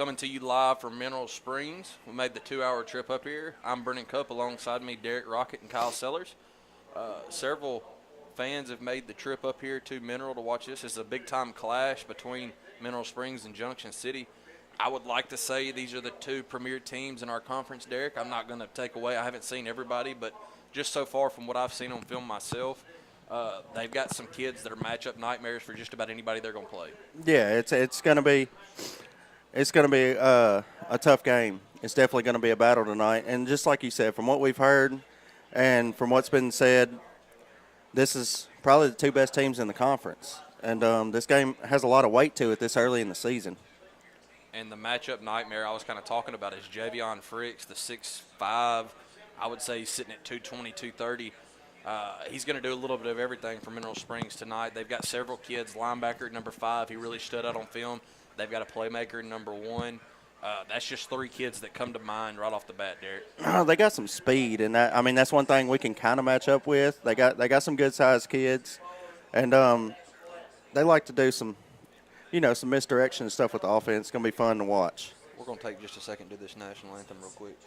coming to you live from Mineral Springs. We made the 2 hour trip up here. I'm Brennan Cup alongside me, Derek Rocket and Kyle Sellers. Several fans have made the trip up here to Mineral to watch this. It's a big time clash between Mineral Springs and Junction City. I would like to say these are the two premier teams in our conference, Derek. I'm not going to take away. I haven't seen everybody, but just so far from what I've seen on film myself, they've got some kids that are matchup nightmares for just about anybody they're going to play. Yeah, it's gonna be a tough game. It's definitely gonna be a battle tonight. And just like you said, from what we've heard and from what's been said, this is probably the two best teams in the conference. And this game has a lot of weight to it this early in the season. And the matchup nightmare I was kind of talking about is Javion Fricks, the 6'5". I would say he's sitting at 220, 230. He's going to do a little bit of everything for Mineral Springs tonight. They've got several kids. Linebacker at number 5, he really stood out on film. They've got a playmaker at number 1. That's just 3 kids that come to mind right off the bat, Derek. They got some speed, and that's one thing we can kind of match up with. They got some good sized kids, and they like to do some misdirection and stuff with the offense. It's gonna be fun to watch. We're going to take just a second to do this national anthem real quick.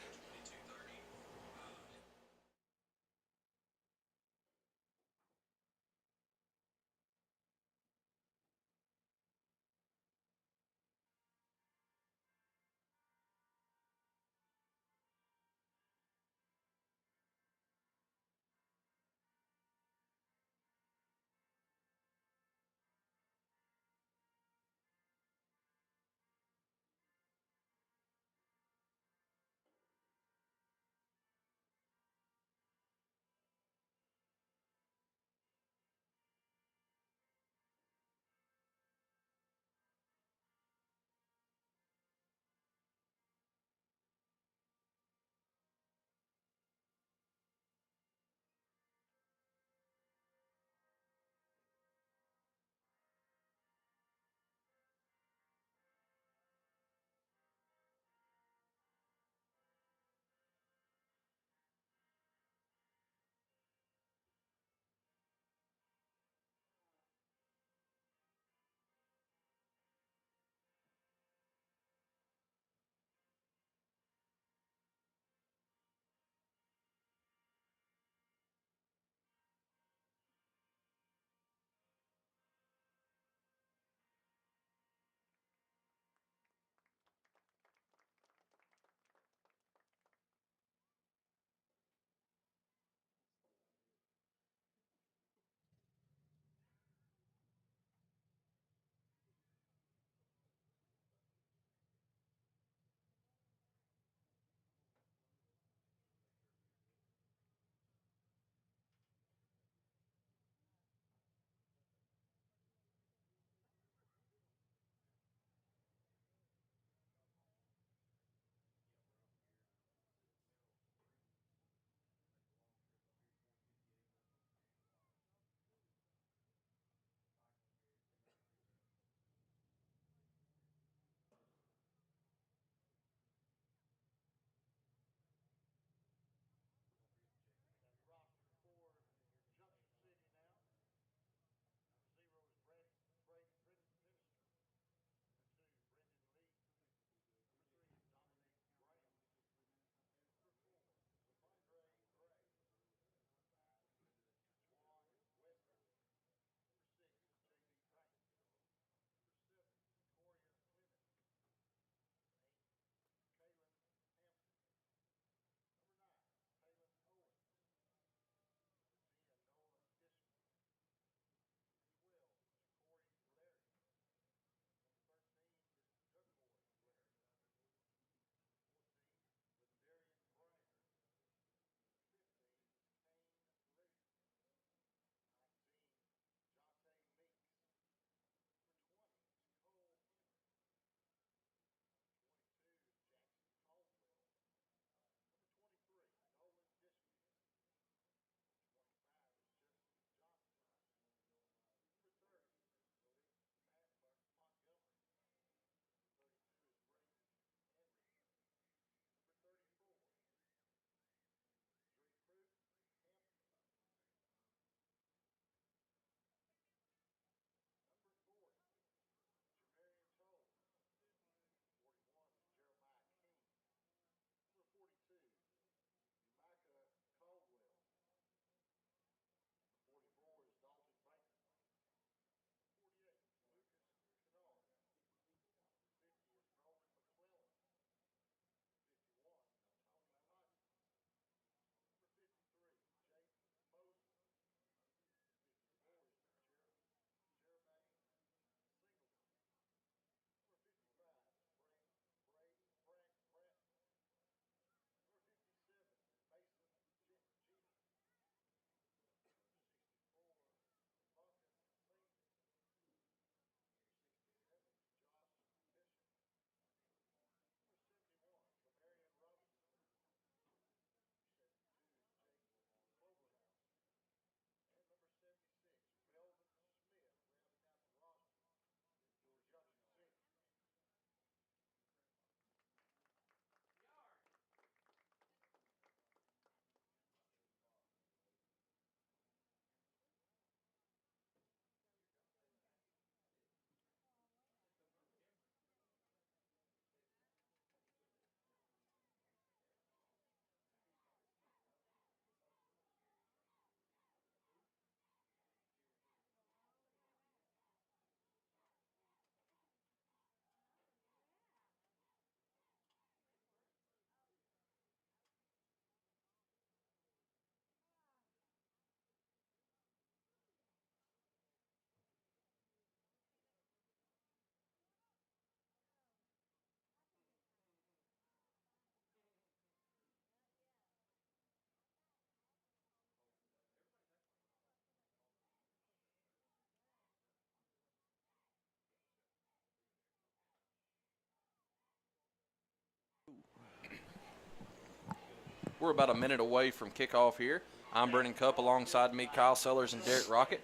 We're about a minute away from kickoff here. I'm Brennan Cupp, alongside me, Kyle Sellers and Derek Rocket.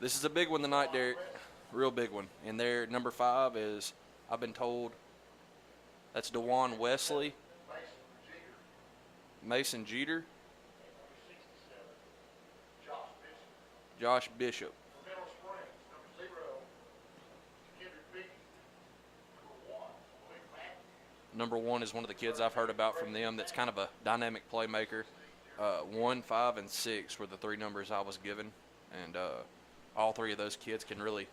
This is a big one tonight, Derek. Real big one. And their number 5 is, I've been told, that's DeJuan Wesley, Mason Jeter, Josh Bishop. Number 1 is one of the kids I've heard about from them that's kind of a dynamic playmaker. 1, 5, and 6 were the 3 numbers I was given. And all 3 of those kids can really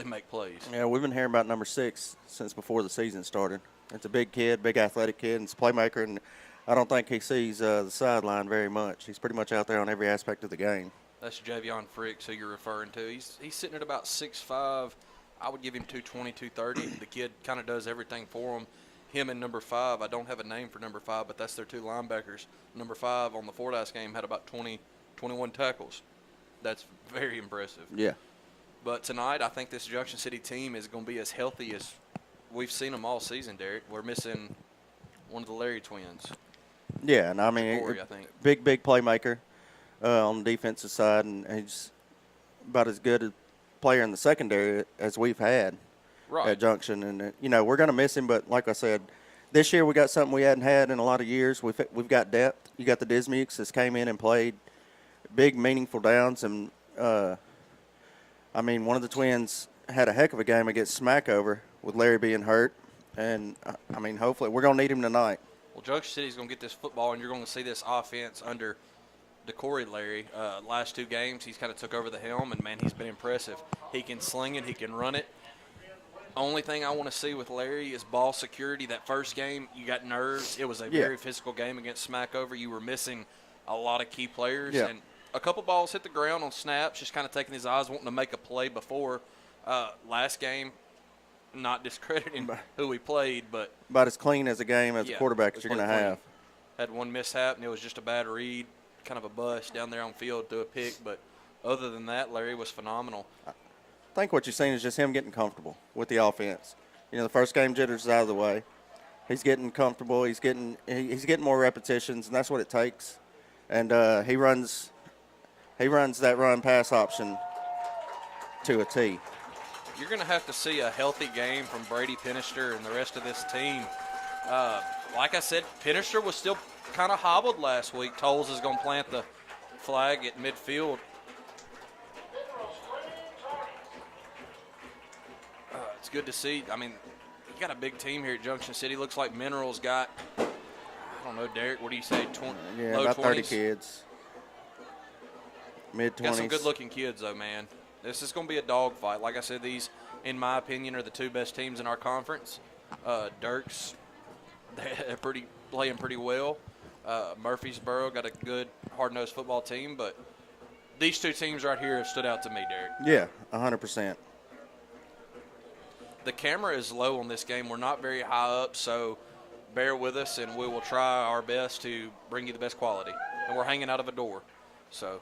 make plays. Yeah, we've been hearing about number 6 since before the season started. It's a big kid, big athletic kid, and it's a playmaker, and I don't think he sees the sideline very much. He's pretty much out there on every aspect of the game. That's Javion Fricks, who you're referring to. He's sitting at about 6'5". I would give him 220, 230. The kid kind of does everything for him. Him and number 5, I don't have a name for number 5, but that's their 2 linebackers. Number 5 on the Fordyce game had about 20, 21 tackles. That's very impressive. Yeah. But tonight, I think this Junction City team is going to be as healthy as we've seen them all season, Derek. We're missing one of the Larry twins. Yeah, and I mean, Corey, I think. big playmaker on the defensive side, and he's about as good a player in the secondary as we've had at Junction. And, we're going to miss him, but like I said, this year we got something we hadn't had in a lot of years. We've got depth. You got the Dismukes that's came in and played big, meaningful downs, and one of the twins had a heck of a game against Smackover with Larry being hurt, and hopefully we're going to need him tonight. Well, Junction City's going to get this football, and you're going to see this offense under DeCorey Larry. Last 2 games, he's kind of took over the helm, and, man, he's been impressive. He can sling it. He can run it. Only thing I want to see with Larry is ball security. That first game, you got nerves. It was a very physical game against Smackover. You were missing a lot of key players, and a couple balls hit the ground on snaps, just kind of taking his eyes, wanting to make a play before. Last game, not discrediting who we played, but about as clean as a game as a quarterback as you're going to have. Had one mishap, and it was just a bad read, kind of a bust down there on field through a pick. But other than that, Larry was phenomenal. I think what you're seeing is just him getting comfortable with the offense. The first game jitters is out of the way. He's getting comfortable. He's getting more repetitions, and that's what it takes. And he runs that run-pass option to a T. You're going to have to see a healthy game from Brady Pinister and the rest of this team. Like I said, Pinister was still kind of hobbled last week. Tolles is going to plant the flag at midfield. It's good to see. You got a big team here at Junction City. Looks like Minerals got, I don't know, Derek, what do you say, low about 20s? 30 kids. Mid-20s. Got some good-looking kids, though, man. This is going to be a dogfight. Like I said, these, in my opinion, are the 2 best teams in our conference. Dirks, they're playing pretty well. Murfreesboro got a good, hard-nosed football team, but these 2 teams right here have stood out to me, Derek. Yeah, 100%. The camera is low on this game. We're not very high up, so bear with us, and we will try our best to bring you the best quality. And we're hanging out of a door, so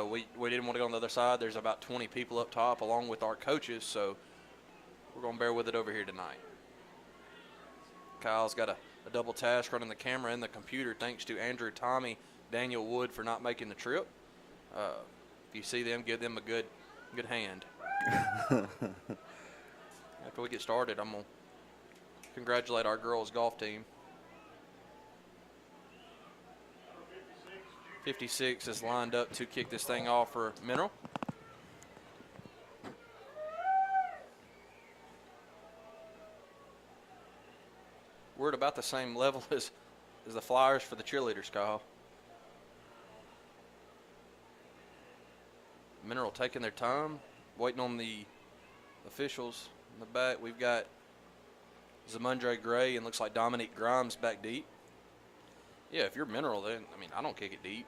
we didn't want to go on the other side. There's about 20 people up top along with our coaches, so we're going to bear with it over here tonight. Kyle's got a double task running the camera and the computer, thanks to Andrew, Tommy, Daniel Wood for not making the trip. If you see them, give them a good hand. After we get started, I'm going to congratulate our girls' golf team. 56 is lined up to kick this thing off for Mineral. We're at about the same level as the Flyers for the cheerleaders, Kyle. Mineral taking their time, waiting on the officials in the back. We've got Zamundre Gray and looks like Dominique Grimes back deep. Yeah, if you're Mineral, then, I don't kick it deep.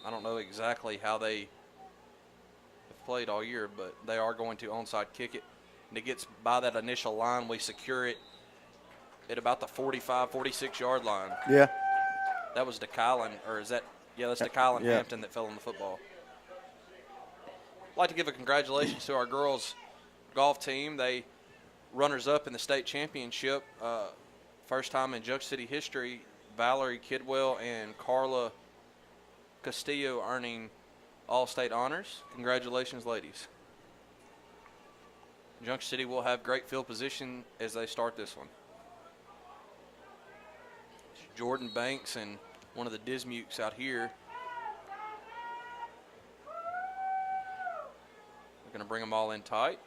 I don't know exactly how they have played all year, but they are going to onside kick it. And it gets by that initial line. We secure it at about the 45, 46-yard line. Yeah. That was DeKylan, or is that – yeah, that's DeKylan Hampton that fell on the football. I'd like to give a congratulations to our girls' golf team. They runners-up in the state championship. First time in Junction City history, Valerie Kidwell and Carla Castillo earning All-State honors. Congratulations, ladies. Junction City will have great field position as they start this one. Jordan Banks and one of the Dismukes out here. They're going to bring them all in tight.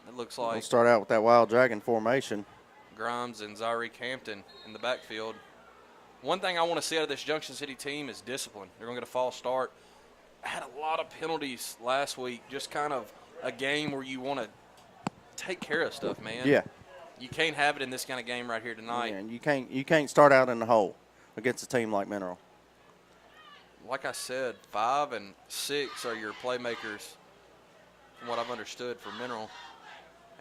It looks like we'll start out with that Wild Dragon formation. Grimes and Zyreek Hampton in the backfield. One thing I want to see out of this Junction City team is discipline. They're going to get a false start. Had a lot of penalties last week, just kind of a game where you want to take care of stuff, man. Yeah. You can't have it in this kind of game right here tonight. Yeah, and you can't start out in the hole against a team like Mineral. Like I said, 5 and 6 are your playmakers from what I've understood for Mineral.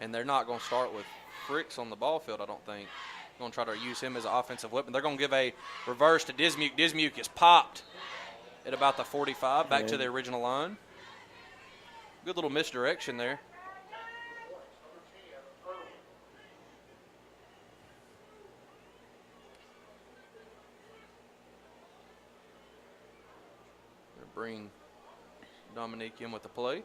And they're not going to start with Fricks on the ball field, I don't think. They're going to try to use him as an offensive weapon. They're going to give a reverse to Dismuke. Dismuke is popped at about the 45, back to the original line. Good little misdirection there. They'll bring Dominique in with the play.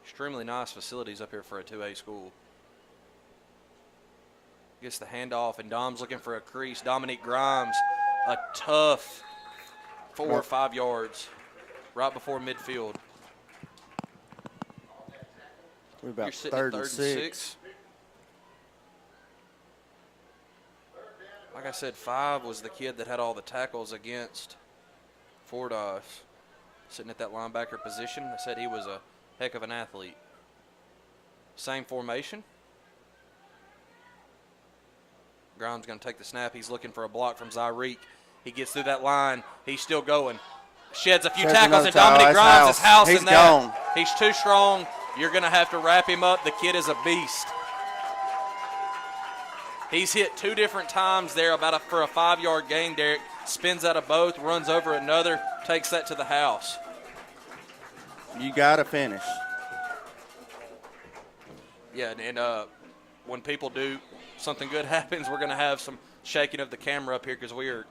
Extremely nice facilities up here for a 2A school. Gets the handoff, and Dom's looking for a crease. Dominique Grimes, a tough 4 or 5 yards right before midfield. We're about You're sitting third at and 6. Like I said, 5 was the kid that had all the tackles against Fordyce. Sitting at that linebacker position. I said he was a heck of an athlete. Same formation. Grimes going to take the snap. He's looking for a block from Zyreek. He gets through that line. He's still going. Sheds a few tackles, and Dominic Grimes is housing that. Gone. He's too strong. You're going to have to wrap him up. The kid is a beast. He's hit 2 different times there for a 5-yard gain, Derek. Spins out of both, runs over another, takes that to the house. You got to finish. Yeah, and when people do, something good happens, we're going to have some shaking of the camera up here because we're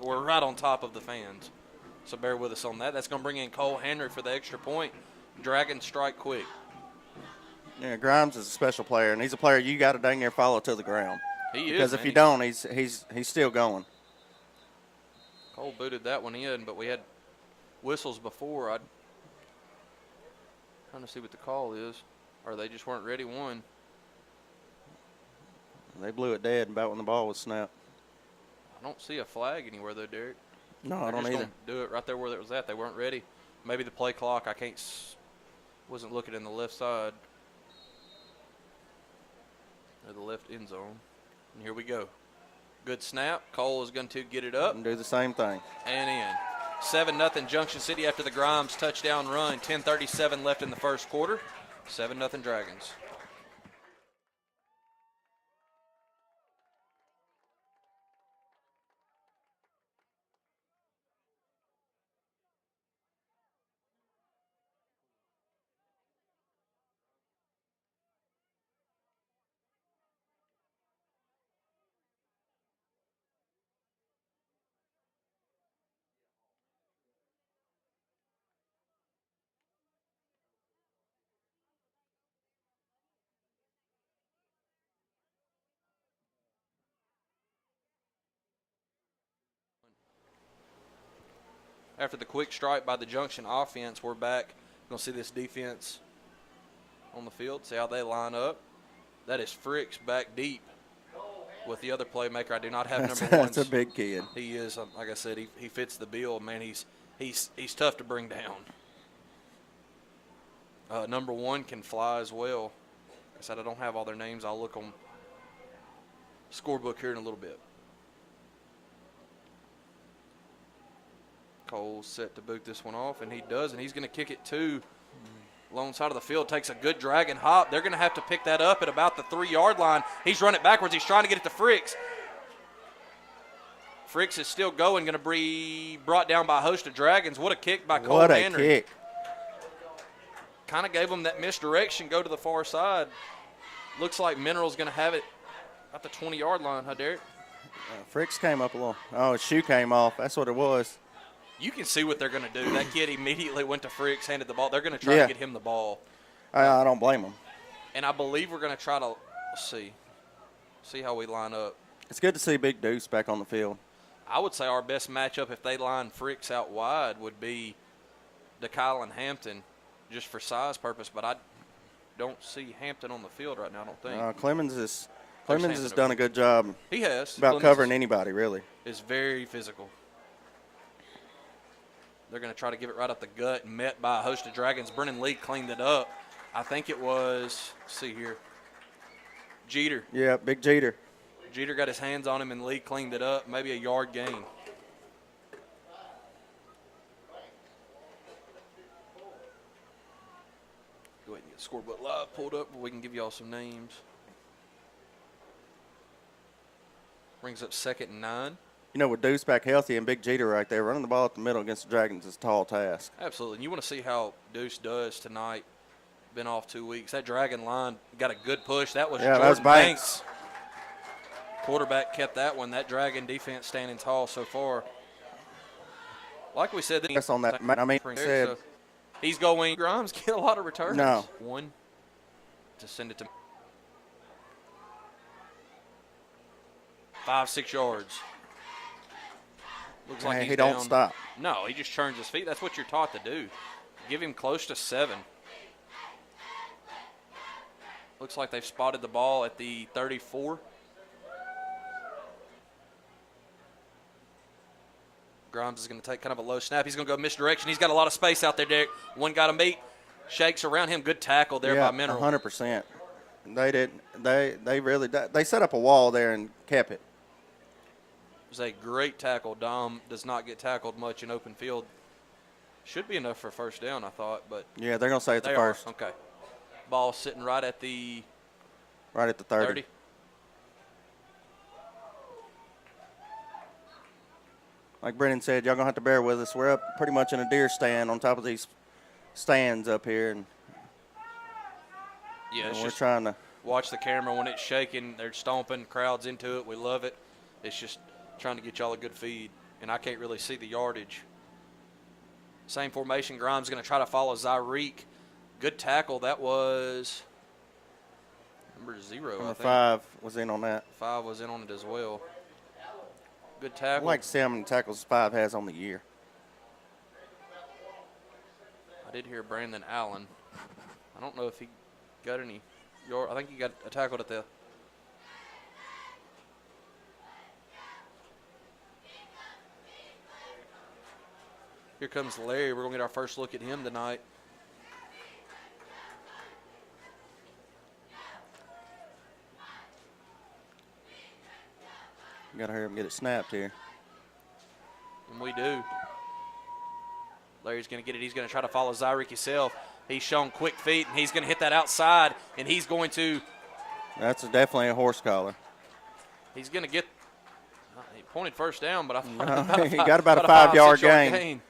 right on top of the fans. So bear with us on that. That's going to bring in Cole Henry for the extra point. Dragons strike quick. Yeah, Grimes is a special player, and he's a player you got to dang near follow to the ground. He is. Because if you don't, he's still going. Cole booted that one in, but we had whistles before. I'm trying to see what the call is. Or they just weren't ready. One. They blew it dead about when the ball was snapped. I don't see a flag anywhere, though, Derek. No, I don't either. Do it right there where it was at. They weren't ready. Maybe the play clock. Wasn't looking in the left side. Or the left end zone. And here we go. Good snap. Cole is going to get it up. And do the same thing. And in. 7-0 Junction City after the Grimes touchdown run. 10:37 left in the first quarter. 7-0 Dragons. After the quick strike by the Junction offense, we're back. Going to see this defense on the field, see how they line up. That is Fricks back deep with the other playmaker. I do not have number 1. That's a big kid. He is, like I said, he fits the bill. Man, he's tough to bring down. Number 1 can fly as well. Like I said, I don't have all their names. I'll look on scorebook here in a little bit. Cole's set to boot this one off, and he does, and he's going to kick it to long side of the field. Takes a good dragon hop. They're going to have to pick that up at about the 3-yard line. He's running backwards. He's trying to get it to Fricks. Fricks is still going, going to be brought down by a host of Dragons. What a kick by Cole What a Henry. kick. Kind of gave them that misdirection, go to the far side. Looks like Mineral's going to have it at the 20-yard line, huh, Derek? Fricks came up a little. Oh, his shoe came off. That's what it was. You can see what they're going to do. That kid immediately went to Fricks, handed the ball. They're going to try to get him the ball. I don't blame him. And I believe we're going to try to see how we line up. It's good to see Big Deuce back on the field. I would say our best matchup if they line Fricks out wide would be DeKyle and Hampton, just for size purpose. But I don't see Hampton on the field right now, I don't think. Clemens has done a good job. He has. About covering anybody, really. Is very physical. They're going to try to give it right up the gut, and met by a host of Dragons. Brennan Lee cleaned it up. I think it was, let's see here, Jeter. Yeah, Big Jeter. Jeter got his hands on him, and Lee cleaned it up. Maybe a yard gain. Go ahead and get the scorebook live pulled up. We can give you all some names. Brings up 2nd and 9. You know, with Deuce back healthy and Big Jeter right there, running the ball up the middle against the Dragons is a tall task. Absolutely. And you want to see how Deuce does tonight. Been off 2 weeks. That Dragon line got a good push. That was Jordan that was Banks. Quarterback kept that one. That Dragon defense standing tall so far. Like we said, that's on that. I mean, so he's going. Grimes get a lot of returns. No. One to send it to 5-6 yards. Looks like he's he down. don't stop. No, he just turns his feet. That's what you're taught to do. Give him close to 7. Looks like they've spotted the ball at the 34. Grimes is going to take kind of a low snap. He's going to go misdirection. He's got a lot of space out there, Derek. One got to meet. Shakes around him. Good tackle there by Mineral. 100%. They did. They really. They set up a wall there and kept it. It was a great tackle. Dom does not get tackled much in open field. Should be enough for a first down, I thought, but yeah, they're going to say it's a first. Okay. Ball sitting right at the 30. Like Brennan said, y'all going to have to bear with us. We're up pretty much in a deer stand on top of these stands up here. And we're trying to watch the camera when it's shaking. They're stomping. Crowd's into it. We love it. It's just trying to get y'all a good feed, and I can't really see the yardage. Same formation. Grimes going to try to follow Zyreek. Good tackle. That was number 0, I think. 5 was in on that. 5 was in on it as well. Good tackle. I like to see how many tackles 5 has on the year. I did hear Brandon Allen. I don't know if he got any yard. I think he got tackled at the. Here comes Larry. We're going to get our first look at him tonight. You got to hurry up and get it snapped here. And we do. Larry's going to get it. He's going to try to follow Zyreek himself. He's shown quick feet, and he's going to hit that outside, and he's going to. That's definitely a horse collar. He's going to get. He pointed first down, but I thought he got about a 5-yard gain.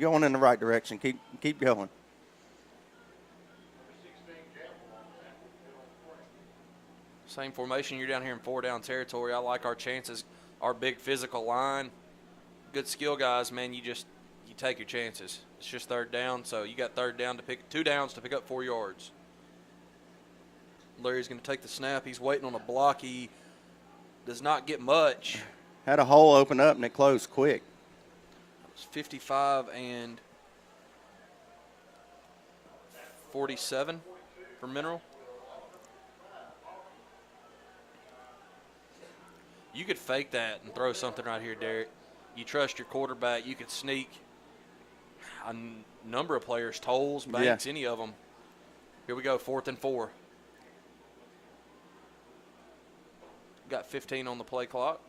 Going in the right direction. Keep going. Same formation. You're down here in 4-down territory. I like our chances. Our big physical line. Good skill guys, man. You take your chances. It's just 3rd down, so you got 3rd down to pick 2 downs to pick up 4 yards. Larry's going to take the snap. He's waiting on a block. He does not get much. Had a hole open up and it closed quick. 55 and 47 for Mineral. You could fake that and throw something right here, Derek. You trust your quarterback. You could sneak a number of players, Tolles, Banks, any of them. Here we go, 4th and 4. Got 15 on the play clock.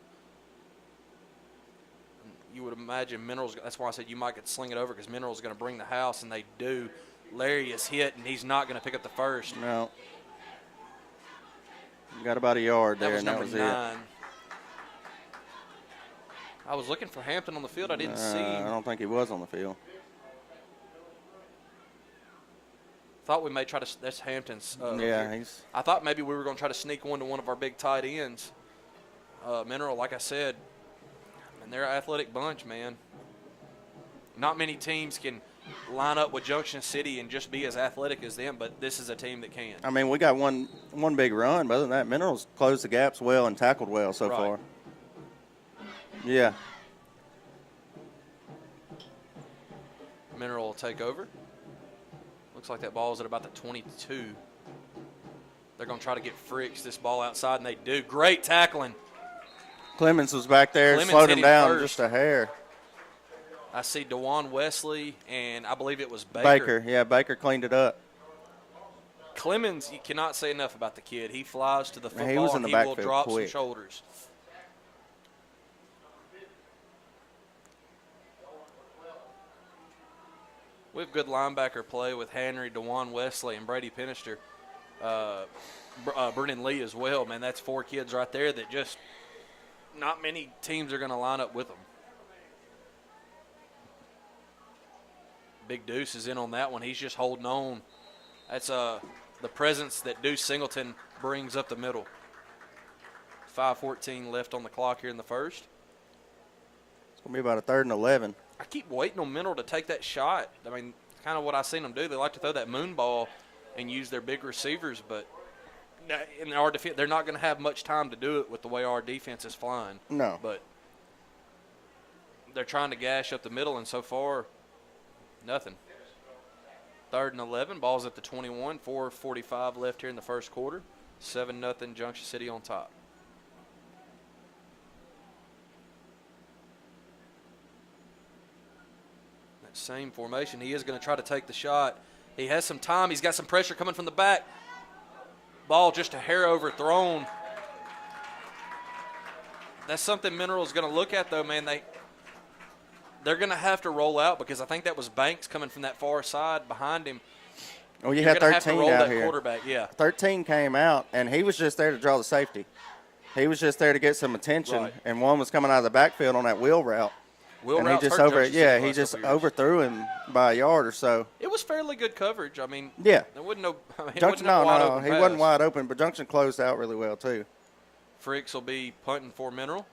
You would imagine Minerals, that's why I said you might could sling it over because Minerals going to bring the house, and they do. Larry is hit, and he's not going to pick up the first. No. You got about a yard there, and that was 9. I was looking for Hampton on the field. I didn't see I him. don't think he was on the field. Thought we may try to – that's Hampton's. Yeah, he's – I thought maybe we were going to try to sneak one to one of our big tight ends. Mineral, like I said, and they're an athletic bunch, man. Not many teams can line up with Junction City and just be as athletic as them, but this is a team that can. I mean, we got one big run, but other than that, Minerals closed the gaps well and tackled well so far. Yeah. Mineral will take over. Looks like that ball is at about the 22. They're going to try to get Fricks this ball outside, and they do. Great tackling. Clemens was back there, Clemens slowed hit him him down first. just a hair. I see DeJuan Wesley, and I believe it was Baker, yeah, Baker cleaned it up. Clemens, you cannot say enough about the kid. He flies to the football, he was in the and he will backfield drop quick. some shoulders. We have good linebacker play with Henry, DeJuan Wesley, and Brady Pinister. Brennan Lee as well, man. That's 4 kids right there that just not many teams are going to line up with them. Big Deuce is in on that one. He's just holding on. That's the presence that Deuce Singleton brings up the middle. 5:14 left on the clock here in the first. It's going to be about a 3rd and 11. I keep waiting on Mineral to take that shot. I mean, kind of what I've seen them do. They like to throw that moon ball and use their big receivers, but in our defense, they're not going to have much time to do it with the way our defense is flying. No. But they're trying to gash up the middle, and so far, nothing. 3rd and 11, ball's at the 21, 4:45 left here in the first quarter. 7-0 Junction City on top. That same formation, he is going to try to take the shot. He has some time. He's got some pressure coming from the back. Ball just a hair overthrown. That's something Mineral is going to look at, though, man. They're going to have to roll out because I think that was Banks coming from that far side behind him. Oh, you You're had gonna 13 have to roll out that here. quarterback, yeah. 13 came out, and he was just there to draw the safety. He was just there to get some attention, Right. and one was coming out of the backfield on that wheel route. Will and he Routes just hurt over Junction City yeah, the he last just couple years. overthrew him by a yard or so. It was fairly good coverage. I mean, Yeah. there wasn't no. I mean, Junction, it wasn't no, a wide no, open he pass. wasn't wide open, but Junction closed out really well too. Fricks will be punting for Mineral.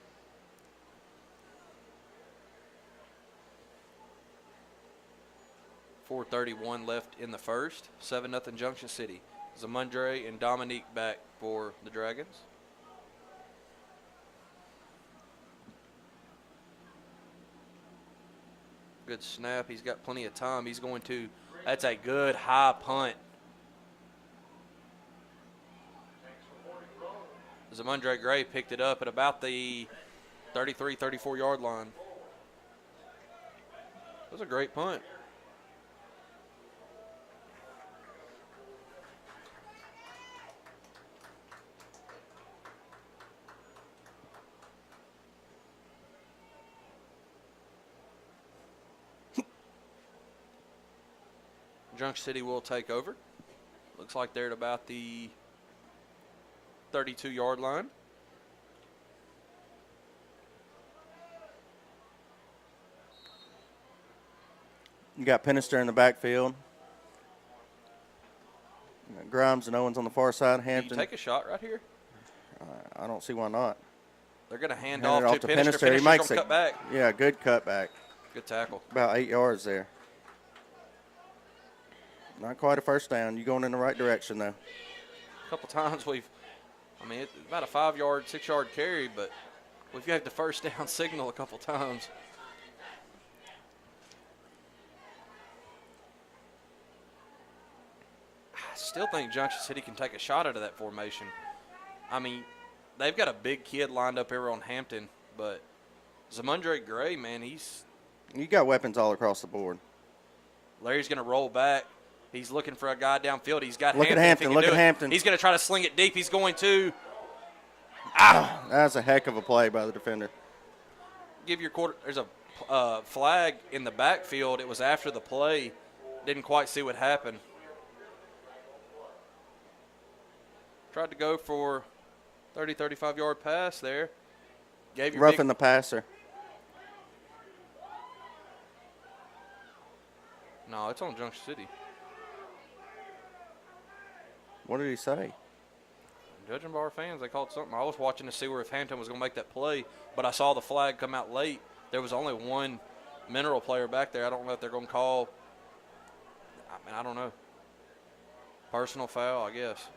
.431 left in the first. 7-0 Junction City. Zamundre and Dominique back for the Dragons. Good snap. He's got plenty of time. He's going to. That's a good high punt. Zamundre Gray picked it up at about the 33, 34-yard line. That was a great punt. Junction City will take over. Looks like they're at about the 32-yard line. You got Pinister in the backfield. You got Grimes and Owens on the far side. Can you Hampton. take a shot right here? I don't see why not. They're going to hand Hand it off off to to Pinister. Pinister. He Pinister's makes going to it. cut back. Yeah, good cutback. Good tackle. About 8 yards there. Not quite a first down. You're going in the right direction, though. A couple times it's about a 5-yard, 6-yard carry, but we've got the first down signal a couple times. I still think Junction City can take a shot out of that formation. I mean, they've got a big kid lined up here on Hampton, but Zamundre Gray, man, You got weapons all across the board. Larry's going to roll back. He's looking for a guy downfield. He's got Look at Hampton. if he Hampton. can Look do at it. Hampton. He's going to try to sling it deep. He's going to That's a heck of a play by the defender. give your quarter. There's a flag in the backfield. It was after the play. Didn't quite see what happened. Tried to go for 30, 35-yard pass there. Gave your Roughing the passer. No, it's on Junction City. What did he say? Judging by our fans, they called something. I was watching to see where if Hampton was going to make that play, but I saw the flag come out late. There was only one Mineral player back there. I don't know if they're going to call. I mean, I don't know. Personal foul, I guess.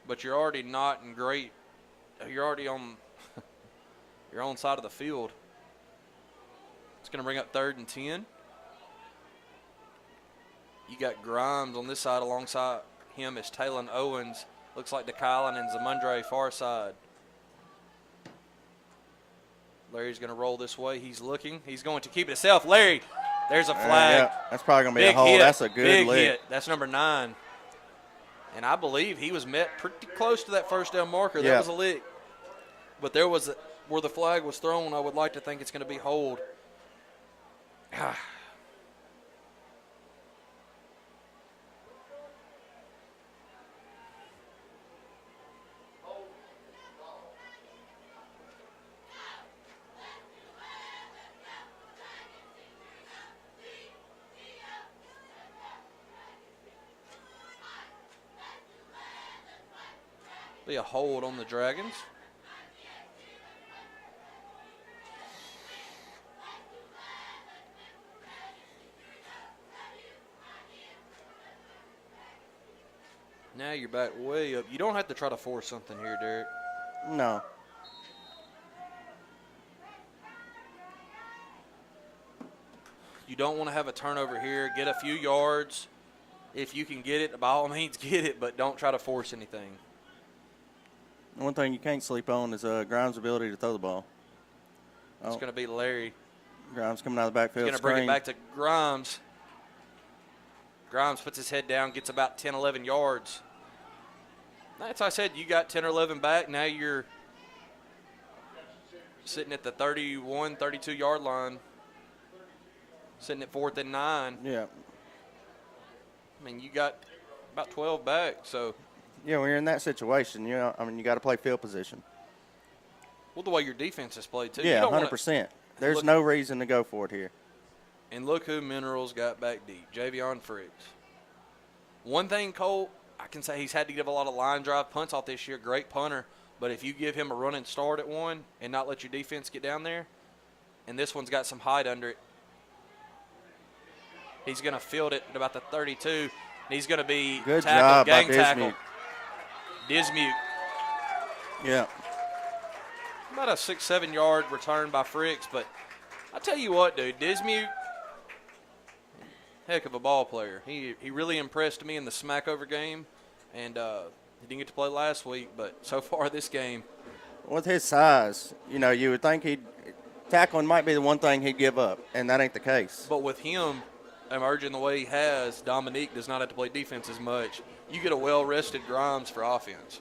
But you're already not in great. You're already on your own side of the field. It's going to bring up 3rd and 10. You got Grimes on this side alongside him is Talon Owens. Looks like DeKylan and Zamundre far side. Larry's going to roll this way. He's looking. He's going to keep it himself. Larry, there's a flag. Yeah, that's probably going to be Big a hold. hit. That's a good Big lick. hit. That's number 9. And I believe he was met pretty close to that first down marker. That was a lick. But there was where the flag was thrown, I would like to think it's going to be hold. Be a hold on the Dragons. Now you're back way up. You don't have to try to force something here, Derek. No. You don't want to have a turnover here. Get a few yards. If you can get it, by all means get it, but don't try to force anything. One thing you can't sleep on is Grimes' ability to throw the ball. It's going to be Larry. Grimes coming out of the backfield. He's going to bring it back to Grimes. Grimes puts his head down, gets about 10, 11 yards. That's I said, you got 10 or 11 back. Now you're sitting at the 31, 32-yard line. Sitting at 4th and 9. Yeah. I mean, you got about 12 back, so. Yeah, when you're in that situation, you got to play field position. Well, the way your defense has played, too. Yeah, 100%. There's no reason to go for it here. And look who Minerals got back deep, Javion Fricks. One thing, Cole, I can say he's had to give a lot of line drive punts off this year. Great punter. But if you give him a running start at one and not let your defense get down there, and this one's got some height under it, he's going to field it at about the 32. And he's going to be good tackled, job gang by tackle. Dismute. Yeah. About a 6-7 yard return by Fricks, but I tell you what, dude, Dismute, heck of a ball player. He really impressed me in the Smackover game, and he didn't get to play last week, but so far this game. With his size, you would think tackling might be the one thing he'd give up, and that ain't the case. But with him emerging the way he has, Dominique does not have to play defense as much. You get a well-rested Grimes for offense.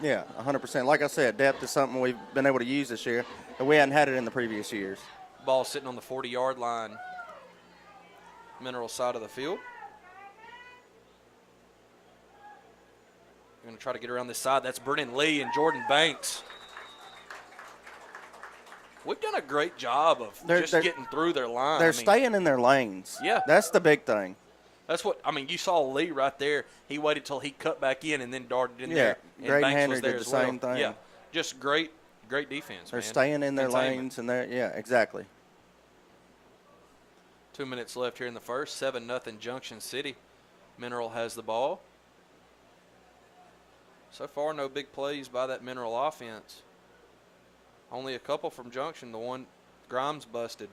Yeah, 100%. Like I said, depth is something we've been able to use this year, and we hadn't had it in the previous years. Ball sitting on the 40-yard line, Mineral side of the field. You're going to try to get around this side. That's Brennan Lee and Jordan Banks. We've done a great job of just getting through their line. They're staying in their lanes. Yeah. That's the big thing. That's what, you saw Lee right there. He waited till he cut back in and then darted in there. And Grayden Banks Henry was there did as the same thing. Yeah, just great defense, They're man. staying in their lanes, and exactly. 2 minutes left here in the first. 7-0 Junction City. Mineral has the ball. So far, no big plays by that Mineral offense. Only a couple from Junction. The one Grimes busted.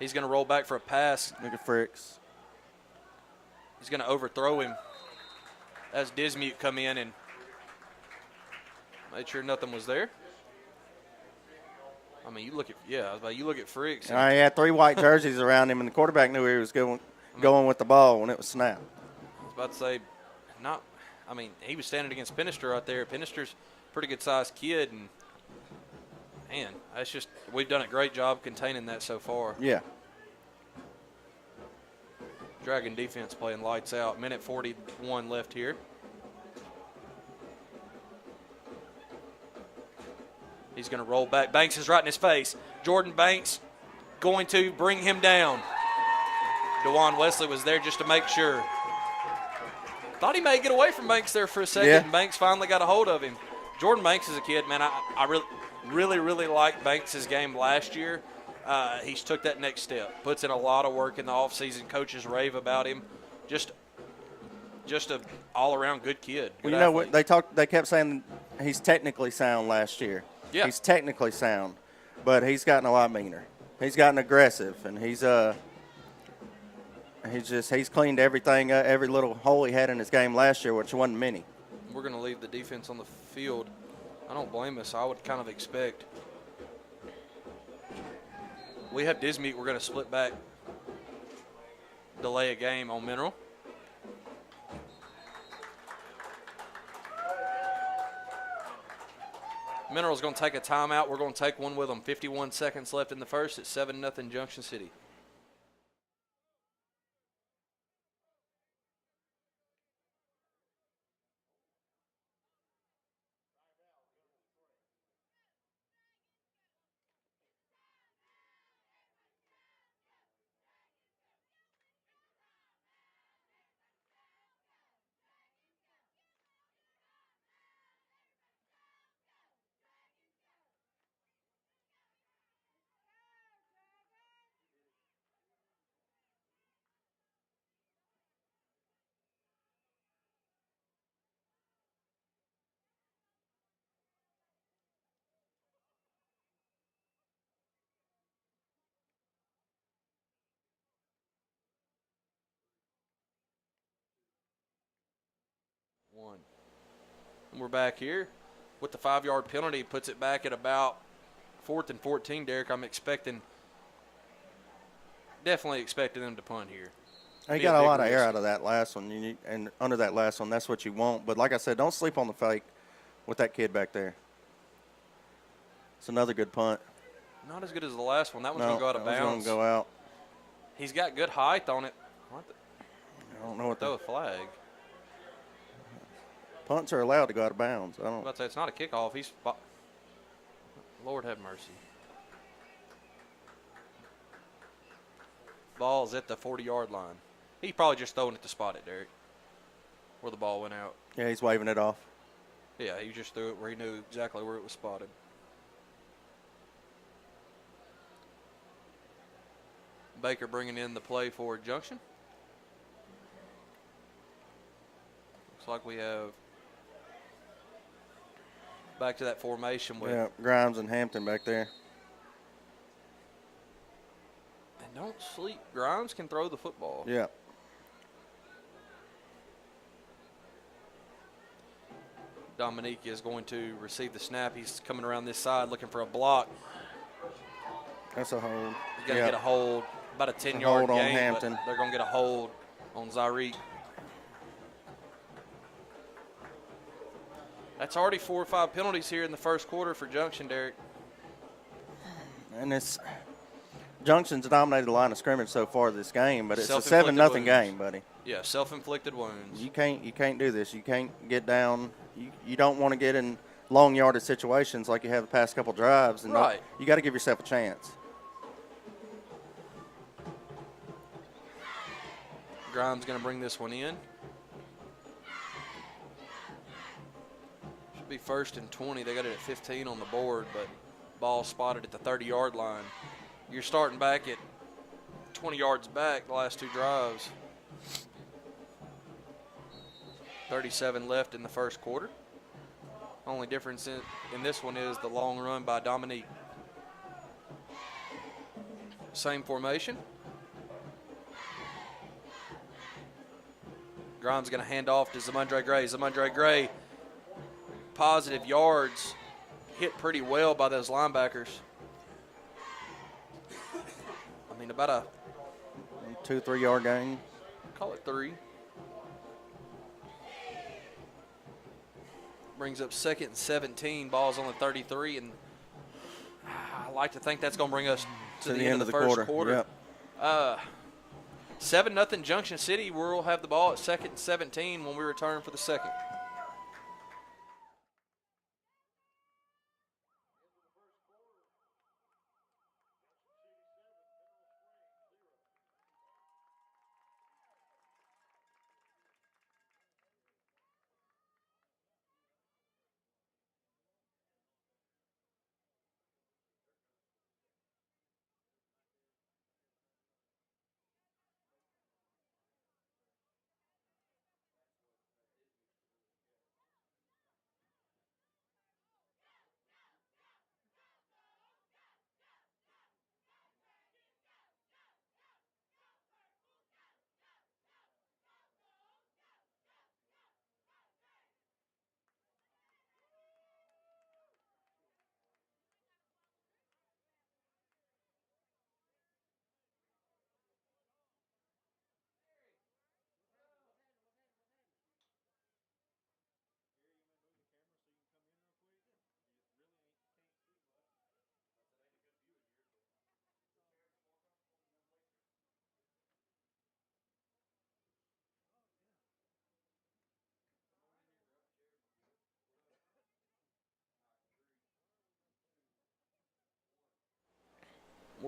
He's going to roll back for a pass. Look at Fricks. He's going to overthrow him. As Dismute come in and made sure nothing was there. You look at Fricks. And he had 3 white jerseys around him, and the quarterback knew he was going with the ball when it was snapped. I was about to say, he was standing against Pinister right there. Pinister's a pretty good-sized kid, and man, that's just we've done a great job containing that so far. Yeah. Dragon defense playing lights out. Minute 41 left here. He's going to roll back. Banks is right in his face. Jordan Banks going to bring him down. DeJuan Wesley was there just to make sure. Thought he may get away from Banks there for a second, and Banks finally got a hold of him. Jordan Banks is a kid, man. I really liked Banks' game last year. He's took that next step. Puts in a lot of work in the offseason. Coaches rave about him. Just a all-around good kid. Good athlete. They kept saying he's technically sound last year. Yeah. He's technically sound, but he's gotten a lot meaner. He's gotten aggressive, and he's cleaned everything, every little hole he had in his game last year, which wasn't many. We're going to leave the defense on the field. I don't blame us. I would kind of expect. We have Dismeat. We're going to split back, delay a game on Mineral. Mineral's going to take a timeout. We're going to take one with them. 51 seconds left in the first. It's 7-0 Junction City. One. And we're back here with the 5-yard penalty. Puts it back at about 4th and 14, Derek. I'm definitely expecting them to punt here. He got a lot of air out of that last one, and under that last one, that's what you want. But like I said, don't sleep on the fake with that kid back there. It's another good punt. Not as good as the last one. That one's going to go out of bounds. That one's going to go out. He's got good height on it. I don't know what throw a flag. Punts are allowed to go out of bounds. I don't. But it's not a kickoff. Lord have mercy. Ball's at the 40-yard line. He's probably just throwing it to spot it, Derek, where the ball went out. Yeah, he's waving it off. Yeah, he just threw it where he knew exactly where it was spotted. Baker bringing in the play for Junction. Looks like we have back to that formation with Grimes and Hampton back there. And don't sleep. Grimes can throw the football. Yeah. Dominique is going to receive the snap. He's coming around this side looking for a block. That's a hold. He's going to get a hold. About a 10-yard hold gain, on Hampton. But they're going to get a hold on Zyreek. That's already 4 or 5 penalties here in the first quarter for Junction, Derek. And Junction's dominated the line of scrimmage so far this game, but it's a 7-0 game, buddy. Yeah, self-inflicted wounds. You can't do this. You can't get down. You don't want to get in long yardage situations like you have the past couple drives. And right. You got to give yourself a chance. Grimes going to bring this one in. Should be 1st and 20. They got it at 15 on the board, but ball spotted at the 30-yard line. You're starting back at 20 yards back the last 2 drives. 37 left in the first quarter. Only difference in this one is the long run by Dominique. Same formation. Grimes going to hand off to Zamundre Gray. Zamundre Gray, positive yards, hit pretty well by those linebackers. I mean, about a 2-3 yard gain. Call it 3. Brings up 2nd and 17. Ball's on the 33, and I like to think that's going to bring us to the end of the first quarter. Yep. 7-0 Junction City. We'll have the ball at 2nd and 17 when we return for the second.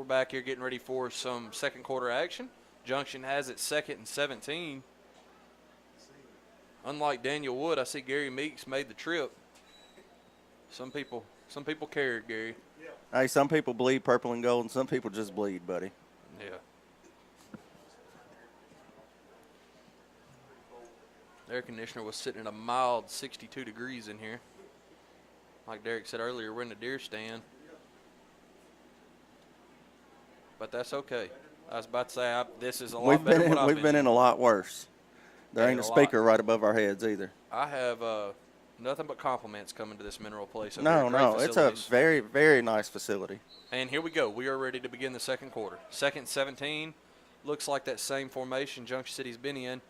we're back here getting ready for some second quarter action. Junction has it 2nd and 17. Unlike Daniel Wood, I see Gary Meeks made the trip. Some people cared, Gary. Hey, some people bleed purple and gold, and some people just bleed, buddy. Yeah. The air conditioner was sitting at a mild 62 degrees in here. Like Derek said earlier, we're in the deer stand. But that's okay. I was about to say, this is a lot better than what I've We've been in a lot worse. There ain't a speaker right above our heads either. I have nothing but compliments coming to this mineral place. No, it's a very, very nice facility. And here we go. We are ready to begin the second quarter. 2nd 17. Looks like that same formation Junction City's been in.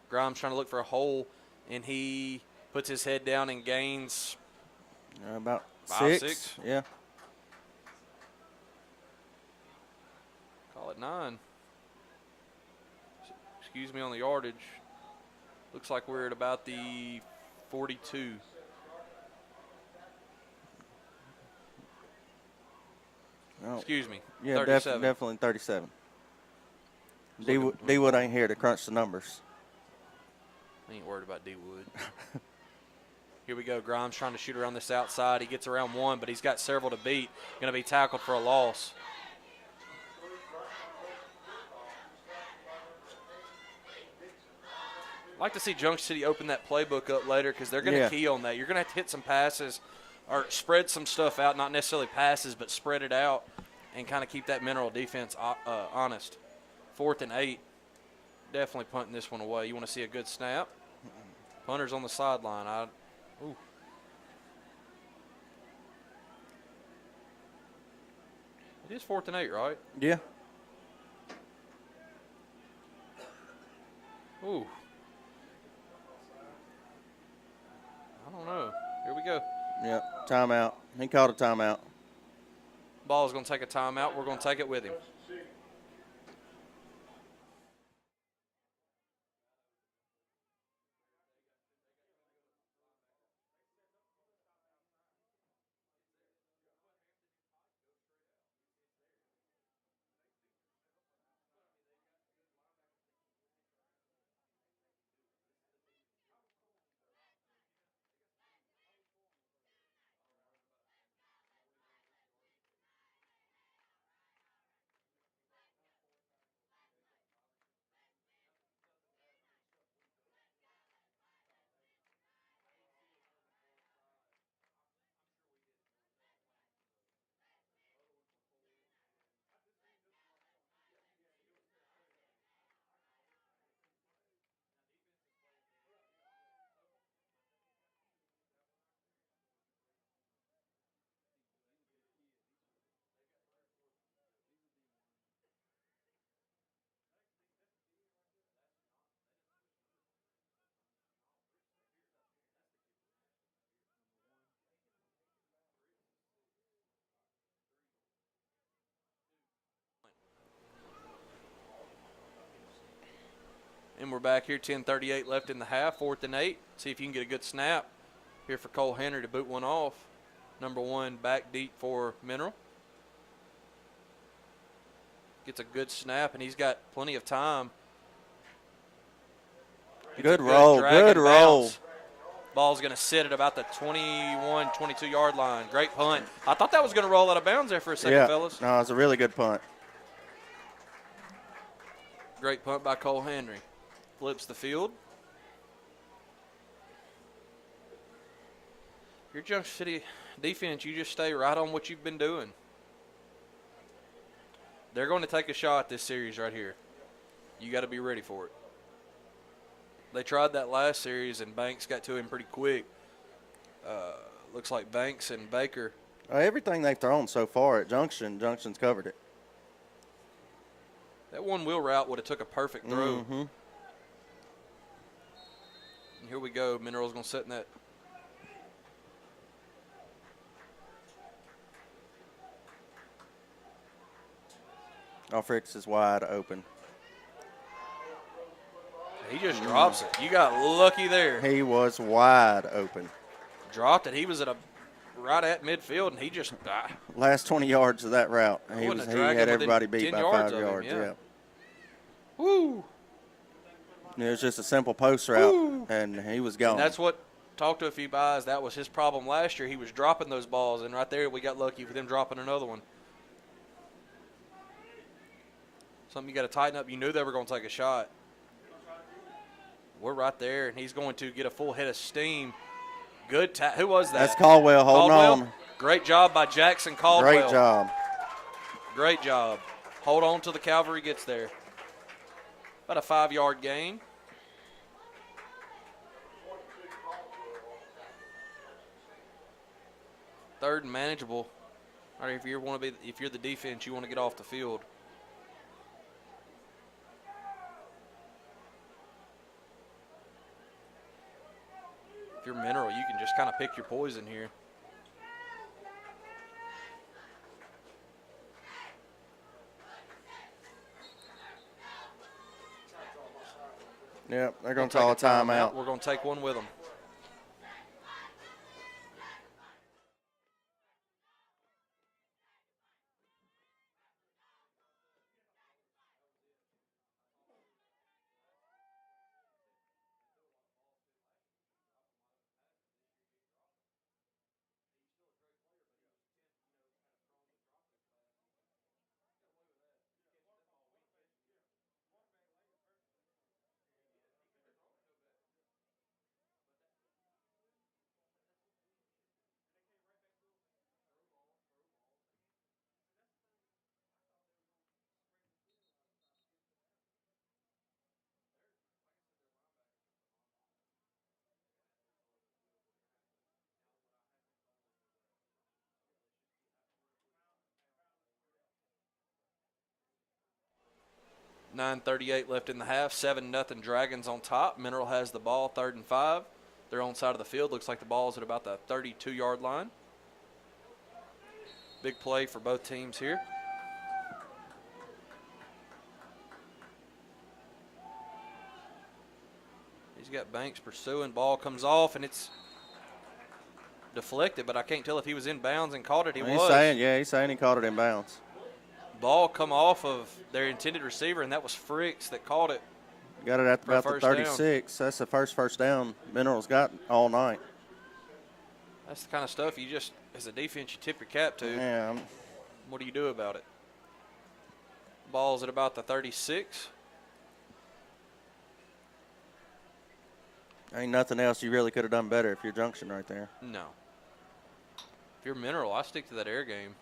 Grimes trying to look for a hole, and he puts his head down and gains about 5, 6. 6. Yeah. Call it 9. Excuse me on the yardage. Looks like we're at about the 42. Oh. Excuse me. Yeah, 37. definitely 37. D-Wood ain't here to crunch the numbers. I ain't worried about D-Wood. Here we go. Grimes trying to shoot around this outside. He gets around 1, but he's got several to beat. Going to be tackled for a loss. I'd like to see Junction City open that playbook up later because they're going to key on that. You're going to have to hit some passes or spread some stuff out, not necessarily passes, but spread it out and kind of keep that mineral defense honest. 4th and 8. Definitely punting this one away. You want to see a good snap? Punter's on the sideline. It is 4th and 8, right? Yeah. Ooh. I don't know. Here we go. Yep, timeout. He called a timeout. Ball's going to take a timeout. We're going to take it with him. And we're back here, 10:38 left in the half, 4th and 8. See if you can get a good snap here for Cole Henry to boot one off. Number 1 back deep for Mineral. Gets a good snap, and he's got plenty of time. Good roll. Ball's going to sit at about the 21, 22-yard line. Great punt. I thought that was going to roll out of bounds there for a second, fellas. No, it was a really good punt. Great punt by Cole Henry. Flips the field. Your Junction City defense, you just stay right on what you've been doing. They're going to take a shot this series right here. You got to be ready for it. They tried that last series, and Banks got to him pretty quick. Looks like Banks and Baker. Everything they've thrown so far at Junction's covered it. That one-wheel route would have took a perfect throw. Mm-hmm. And here we go. Mineral's going to sit in that. Fricks is wide open. He just drops it. You got lucky there. He was wide open. Dropped it. He was at a right at midfield, and he just Last 20 yards of that route, he wouldn't have had dragged him within everybody beat 10 by yards 5 of him, yards. yeah. Yeah. Woo! It was just a simple post route, Woo! and he was gone. And that's what, talked to a few guys, that was his problem last year. He was dropping those balls, and right there we got lucky with them dropping another one. Something you got to tighten up. You knew they were going to take a shot. We're right there, and he's going to get a full head of steam. Good who was that? That's Caldwell holding on. Great job by Jackson Caldwell. Great job. Great job. Hold on till the cavalry gets there. About a 5-yard gain. Third and manageable. All right, if you're the defense, you want to get off the field. If you're Mineral, you can just kind of pick your poison here. Yep, they're going to call a timeout. We're going to take one with them. .38 left in the half. 7-0 Dragons on top. Mineral has the ball, 3rd and 5. Their own side of the field. Looks like the ball's at about the 32-yard line. Big play for both teams here. He's got Banks pursuing. Ball comes off, and it's deflected, but I can't tell if he was in bounds and caught it. He was. He's saying he caught it in bounds. Ball come off of their intended receiver, and that was Fricks that caught it. Got it at about the 36. That's the first down Mineral's got all night. That's the kind of stuff you just, as a defense, you tip your cap to. Yeah. What do you do about it? Ball's at about the 36. Ain't nothing else you really could have done better if you're Junction right there. No. If you're Mineral, I stick to that air game.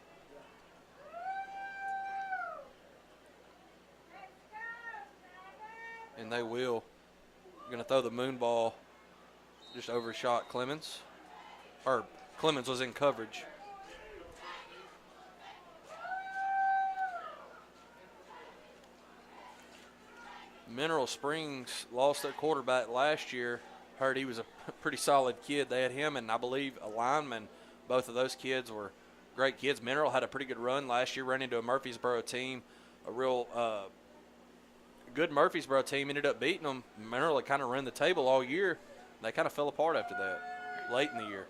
And they will. Going to throw the moon ball. Just overshot Clemens. Or Clemens was in coverage. Mineral Springs lost their quarterback last year. Heard he was a pretty solid kid. They had him and I believe a lineman. Both of those kids were great kids. Mineral had a pretty good run last year, ran into a Murfreesboro team, a real good Murfreesboro team, ended up beating them. Mineral had kind of run the table all year. They kind of fell apart after that late in the year.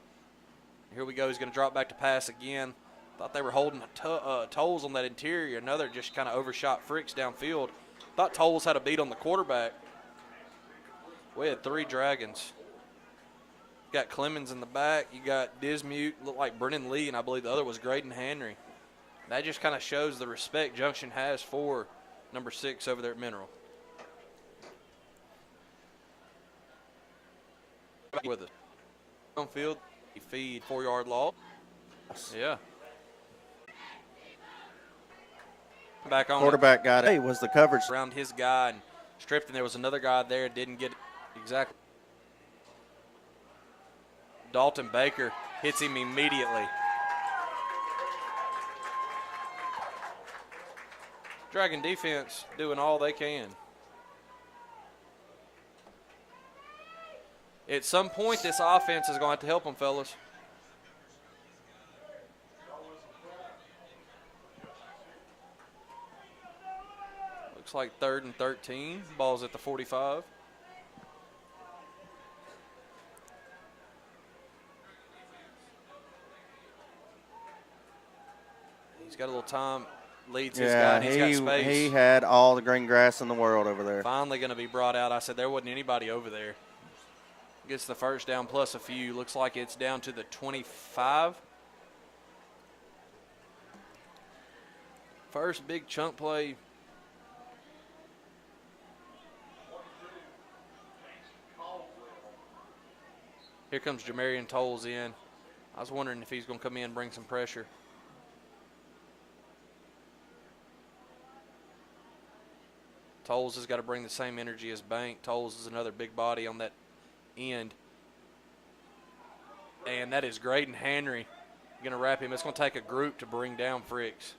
Here we go. He's going to drop back to pass again. Thought they were holding Tolles on that interior. Another just kind of overshot Fricks downfield. Thought Tolles had a beat on the quarterback. We had 3 Dragons. You got Clemens in the back. You got Dismute, looked like Brennan Lee, and I believe the other was Graydon Henry. That just kind of shows the respect Junction has for number 6 over there at Mineral. With us. On field, he feed 4-yard loss. Yeah. Back on. Quarterback got it. Hey, was the coverage around his guy and stripped, and there was another guy there, didn't get it exactly. Dalton Baker hits him immediately. Dragon defense doing all they can. At some point, this offense is going to have to help them, fellas. Looks like 3rd and 13. Ball's at the 45. got a little time, leads his guy, and he's got space. He had all the green grass in the world over there. Finally going to be brought out. I said there wasn't anybody over there. Gets the first down plus a few. Looks like it's down to the 25. First big chunk play. Here comes Jamarian Tolles in. I was wondering if he's going to come in and bring some pressure. Tolles has got to bring the same energy as Bank. Tolles is another big body on that end. And that is Graydon Henry going to wrap him. It's going to take a group to bring down Fricks.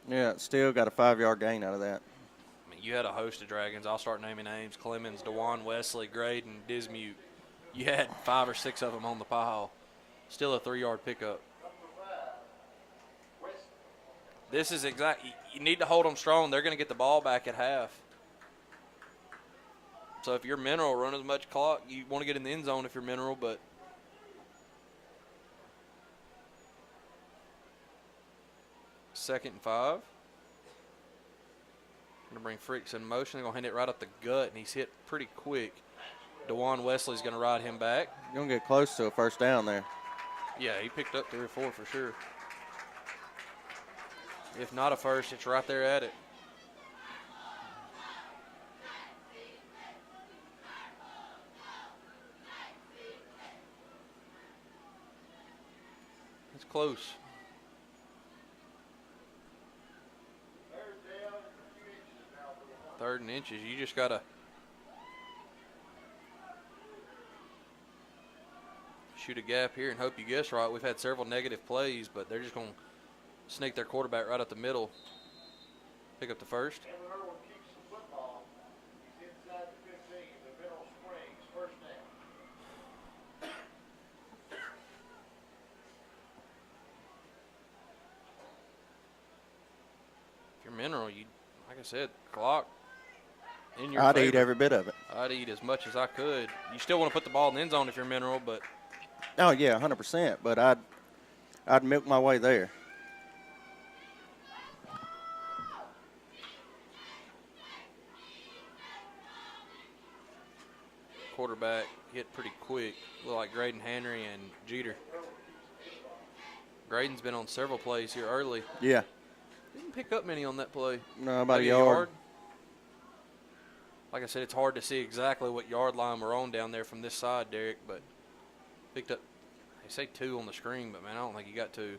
Yeah, still got a 5-yard gain out of that. I mean, you had a host of Dragons. I'll start naming names. Clemens, DeJuan Wesley, Graydon, Dismute. You had 5 or 6 of them on the pile. Still a 3-yard pickup. This is exactly – you need to hold them strong. They're going to get the ball back at half. So if you're Mineral, run as much clock. You want to get in the end zone if you're Mineral, but second and 5. Going to bring Fricks in motion. They're going to hand it right up the gut, and he's hit pretty quick. DeJuan Wesley's going to ride him back. You're going to get close to a first down there. Yeah, he picked up 3 or 4 for sure. If not a first, it's right there at it. It's close. Third and inches. You just got to shoot a gap here and hope you guess right. We've had several negative plays, but they're just going to sneak their quarterback right up the middle. Pick up the first. If you're Mineral, you, like I said, clock in your I'd favor. eat every bit of it. I'd eat as much as I could. You still want to put the ball in the end zone if you're Mineral, but Oh yeah, 100%. But I'd milk my way there. quarterback hit pretty quick. Looked like Graydon Henry and Jeter. Graydon's been on several plays here early. Yeah. Didn't pick up many on that play. No, about Maybe a yard. Like I said, it's hard to see exactly what yard line we're on down there from this side, Derek, but picked up, they say 2 on the screen, but, man, I don't think he got 2.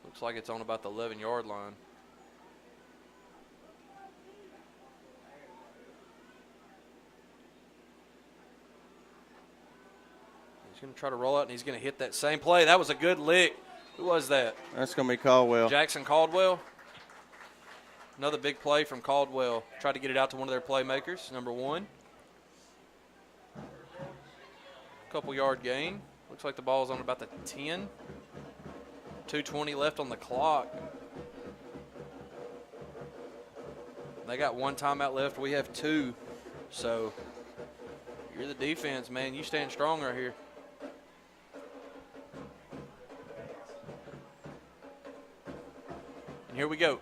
Looks like it's on about the 11-yard line. He's going to try to roll out, and he's going to hit that same play. That was a good lick. Who was that? That's going to be Caldwell. Jackson Caldwell. Another big play from Caldwell. Tried to get it out to one of their playmakers, number 1. Couple-yard gain. Looks like the ball's on about the 10. 2:20 left on the clock. They got 1 timeout left. We have 2. So you're the defense, man. You stand strong right here. And here we go.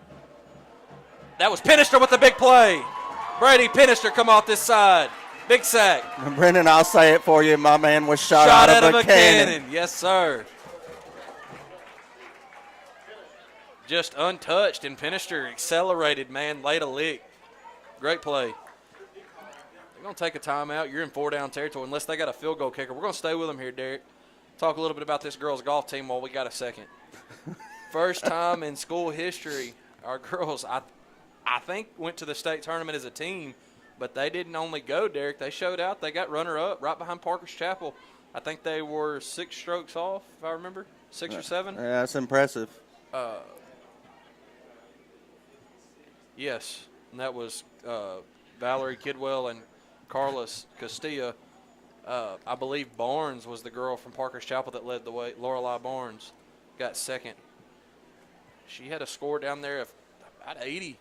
That was Pinister with the big play. Brady Pinister come off this side. Big sack. Brendan, I'll say it for you. My man was shot out of a cannon. Yes, sir. Just untouched, and Pinister accelerated, man, laid a lick. Great play. They're going to take a timeout. You're in 4-down territory unless they got a field goal kicker. We're going to stay with them here, Derek. Talk a little bit about this girls' golf team while we got a second. First time in school history, our girls, I think, went to the state tournament as a team, but they didn't only go, Derek. They showed out. They got runner-up right behind Parker's Chapel. I think they were 6 strokes off, if I remember, 6 or 7. Yeah, that's impressive. Yes, and that was Valerie Kidwell and Carlos Castilla. I believe Barnes was the girl from Parker's Chapel that led the way. Lorelei Barnes got second. She had a score down there of about 80.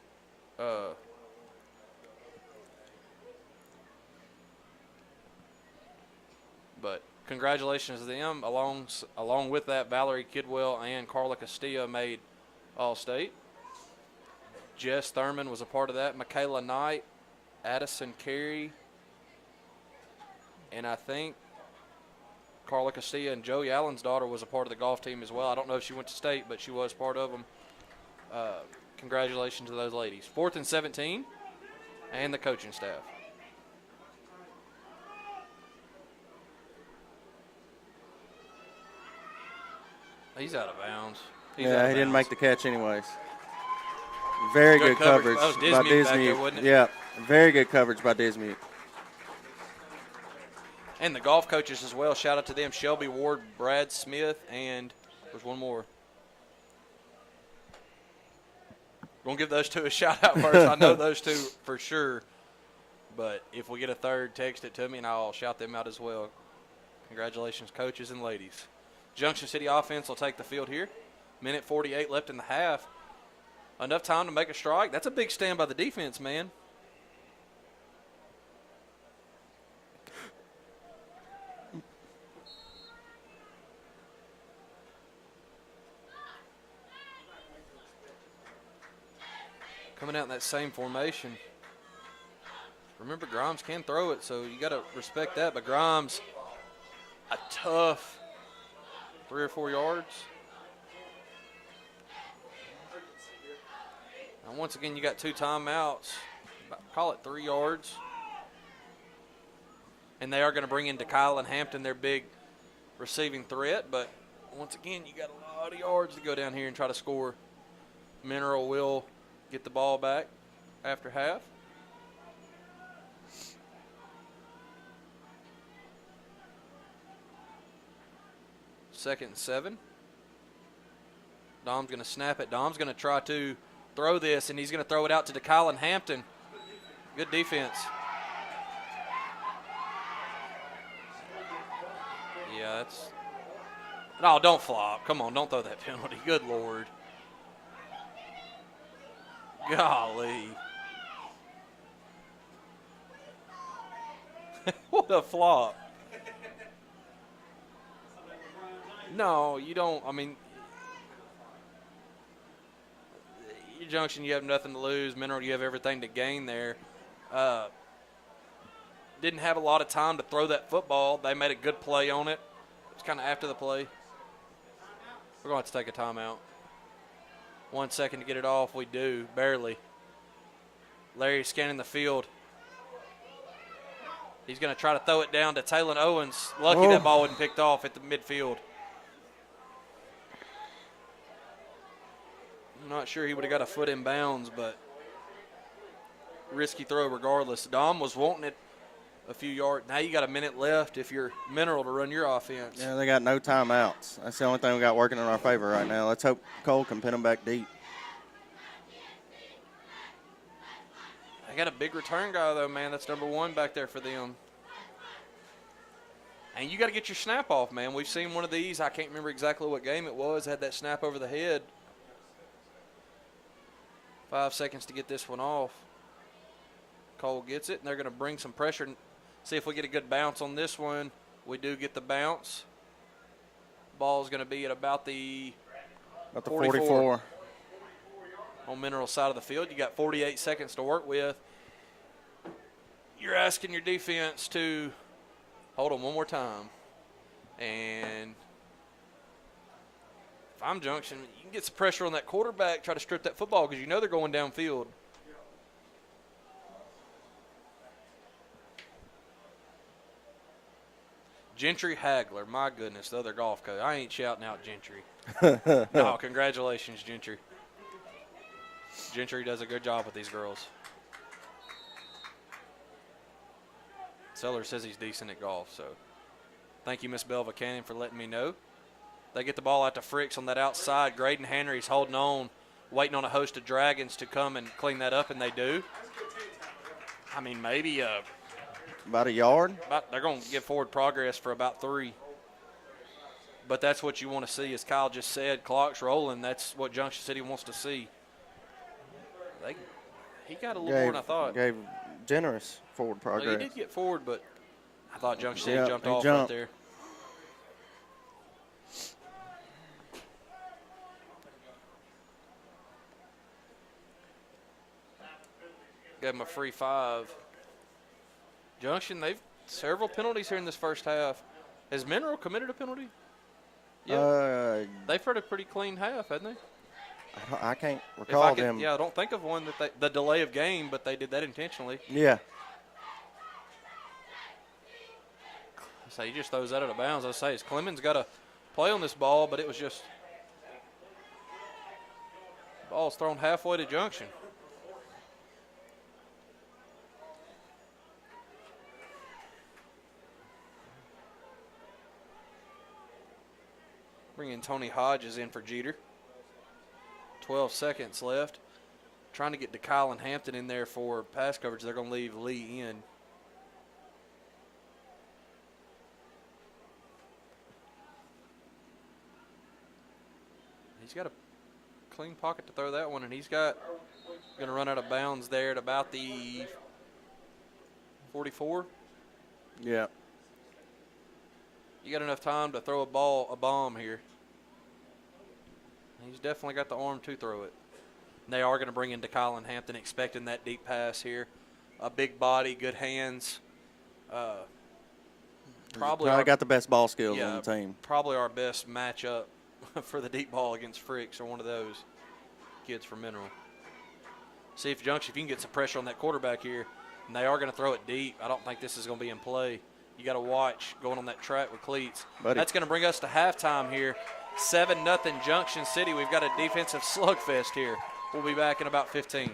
But congratulations to them. Along with that, Valerie Kidwell and Carla Castillo made All-State. Jess Thurman was a part of that. Michaela Knight, Addison Carey, and I think Carla Castillo and Joey Allen's daughter was a part of the golf team as well. I don't know if she went to state, but she was part of them. Congratulations to those ladies. 4th and 17, and the coaching staff. He's out of bounds. He didn't make the catch anyways. Very good coverage that was by Dismute back there, Dismute. wasn't it? Yeah, very good coverage by Dismute. And the golf coaches as well. Shout out to them. Shelby Ward, Brad Smith, and there's one more. We're going to give those two a shout out first. I know those two for sure. But if we get a third, text it to me, and I'll shout them out as well. Congratulations, coaches and ladies. Junction City offense will take the field here. Minute 48 left in the half. Enough time to make a strike. That's a big stand by the defense, man. Coming out in that same formation. Remember, Grimes can throw it, so you got to respect that. But Grimes, a tough 3 or 4 yards. And once again, you got 2 timeouts. Call it 3 yards. And they are going to bring in Kylan Hampton, their big receiving threat. But once again, you got a lot of yards to go down here and try to score. Mineral will get the ball back after half. Second and 7. Dom's going to snap it. Dom's going to try to throw this, and he's going to throw it out to Kylan Hampton. Good defense. Yeah, that's – no, don't flop. Come on, don't throw that penalty. Good Lord. Golly. What a flop. No, you don't. I mean, your Junction, you have nothing to lose. Mineral, you have everything to gain there. Didn't have a lot of time to throw that football. They made a good play on it. It was kind of after the play. We're going to have to take a timeout. 1 second to get it off. We do, barely. Larry scanning the field. He's going to try to throw it down to Taylor Owens. Lucky that ball wasn't picked off at the midfield. I'm not sure he would have got a foot in bounds, but risky throw regardless. Dom was wanting it a few yards. Now you got a minute left if you're Mineral to run your offense. Yeah, they got no timeouts. That's the only thing we got working in our favor right now. Let's hope Cole can pin them back deep. They got a big return guy, though, man. That's number 1 back there for them. And you got to get your snap off, man. We've seen one of these. I can't remember exactly what game it was. Had that snap over the head. 5 seconds to get this one off. Cole gets it, and they're going to bring some pressure. See if we get a good bounce on this one. We do get the bounce. Ball's going to be at about the 44. On Mineral side of the field. You got 48 seconds to work with. You're asking your defense to hold on one more time. And if I'm Junction, you can get some pressure on that quarterback, try to strip that football because you know they're going downfield. Gentry Hagler, my goodness, the other golf coach. I ain't shouting out Gentry. No, congratulations, Gentry. Gentry does a good job with these girls. Seller says he's decent at golf, so thank you, Miss Belva Cannon, for letting me know. They get the ball out to Fricks on that outside. Graydon Henry's holding on, waiting on a host of Dragons to come and clean that up, and they do. I mean, maybe about a yard. They're going to get forward progress for about 3. But that's what you want to see, as Kyle just said. Clock's rolling. That's what Junction City wants to see. He got a little more than I thought. Gave generous forward progress. Well, he did get forward, but I thought Junction City jumped off right there. Gave him a free 5. Junction, they've several penalties here in this first half. Has Mineral committed a penalty? Yeah. They've had a pretty clean half, haven't they? I can't recall them. Yeah, I don't think of one that the delay of game, but they did that intentionally. Yeah. So he just throws that out of bounds. I say, Clemens got to play on this ball, but it was just ball's thrown halfway to Junction. Bringing Tony Hodges in for Jeter. 12 seconds left. Trying to get DeKyle and Hampton in there for pass coverage. They're going to leave Lee in. He's got a clean pocket to throw that one, and he's going to run out of bounds there at about the 44. Yeah. You got enough time to throw a bomb here. He's definitely got the arm to throw it. And they are going to bring in DeKyle and Hampton, expecting that deep pass here. A big body, good hands. Probably got the best ball skills on the team. Probably our best matchup for the deep ball against Fricks or one of those kids from Mineral. See if Junction, if you can get some pressure on that quarterback here, and they are going to throw it deep. I don't think this is going to be in play. You got to watch going on that track with cleats. That's going to bring us to halftime here. 7-0 Junction City. We've got a defensive slugfest here. We'll be back in about 15.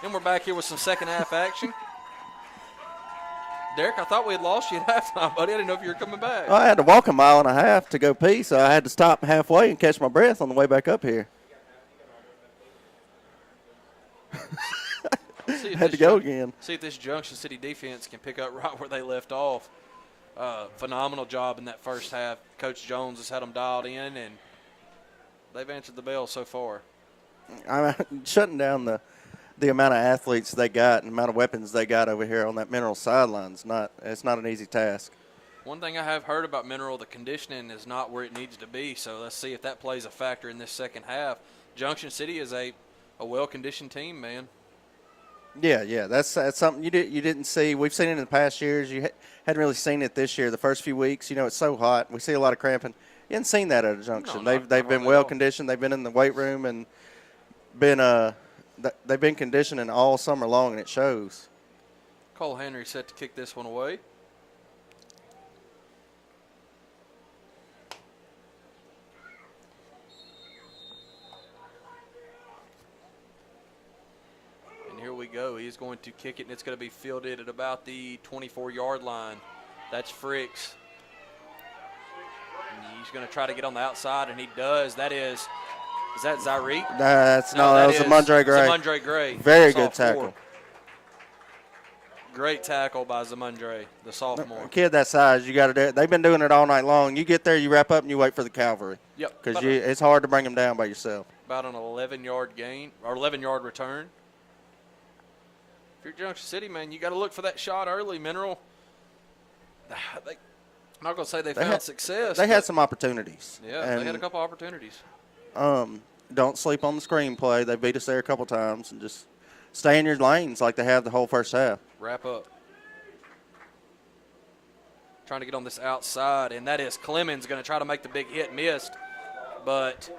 And we're back here with some second half action. Derek, I thought we had lost you at halftime, buddy. I didn't know if you were coming back. I had to walk a mile and a half to go pee, so I had to stop halfway and catch my breath on the way back up here. Had to go again. See if this Junction City defense can pick up right where they left off. Phenomenal job in that first half. Coach Jones has had them dialed in, and they've answered the bell so far. I'm shutting down the amount of athletes they got and the amount of weapons they got over here on that Mineral sideline. It's not an easy task. One thing I have heard about Mineral, the conditioning is not where it needs to be, so let's see if that plays a factor in this second half. Junction City is a well-conditioned team, man. Yeah, that's something you didn't see. We've seen it in the past years. You hadn't really seen it this year. The first few weeks, it's so hot. We see a lot of cramping. You hadn't seen that at a Junction. No, they've been well conditioned. They've been in the weight room and they've been conditioning all summer long, and it shows. Cole Henry set to kick this one away. Here we go. He's going to kick it, and it's going to be fielded at about the 24-yard line. That's Fricks. And he's going to try to get on the outside, and he does. Is that Zyreek? That was Zamundre Gray. Zamundre Gray. Very good tackle. Great tackle by Zamundre, the sophomore. A kid that size, you got to do it. They've been doing it all night long. You get there, you wrap up, and you wait for the cavalry. Yep. Because it's hard to bring them down by yourself. About an 11-yard gain, or 11-yard return. If you're Junction City, man, you got to look for that shot early. Mineral, I'm not going to say they found success. They had some opportunities. Yeah, they had a couple opportunities. Don't sleep on the screenplay. They beat us there a couple times, and just stay in your lanes like they have the whole first half. Wrap up. Trying to get on this outside, and that is Clemens going to try to make the big hit, missed, but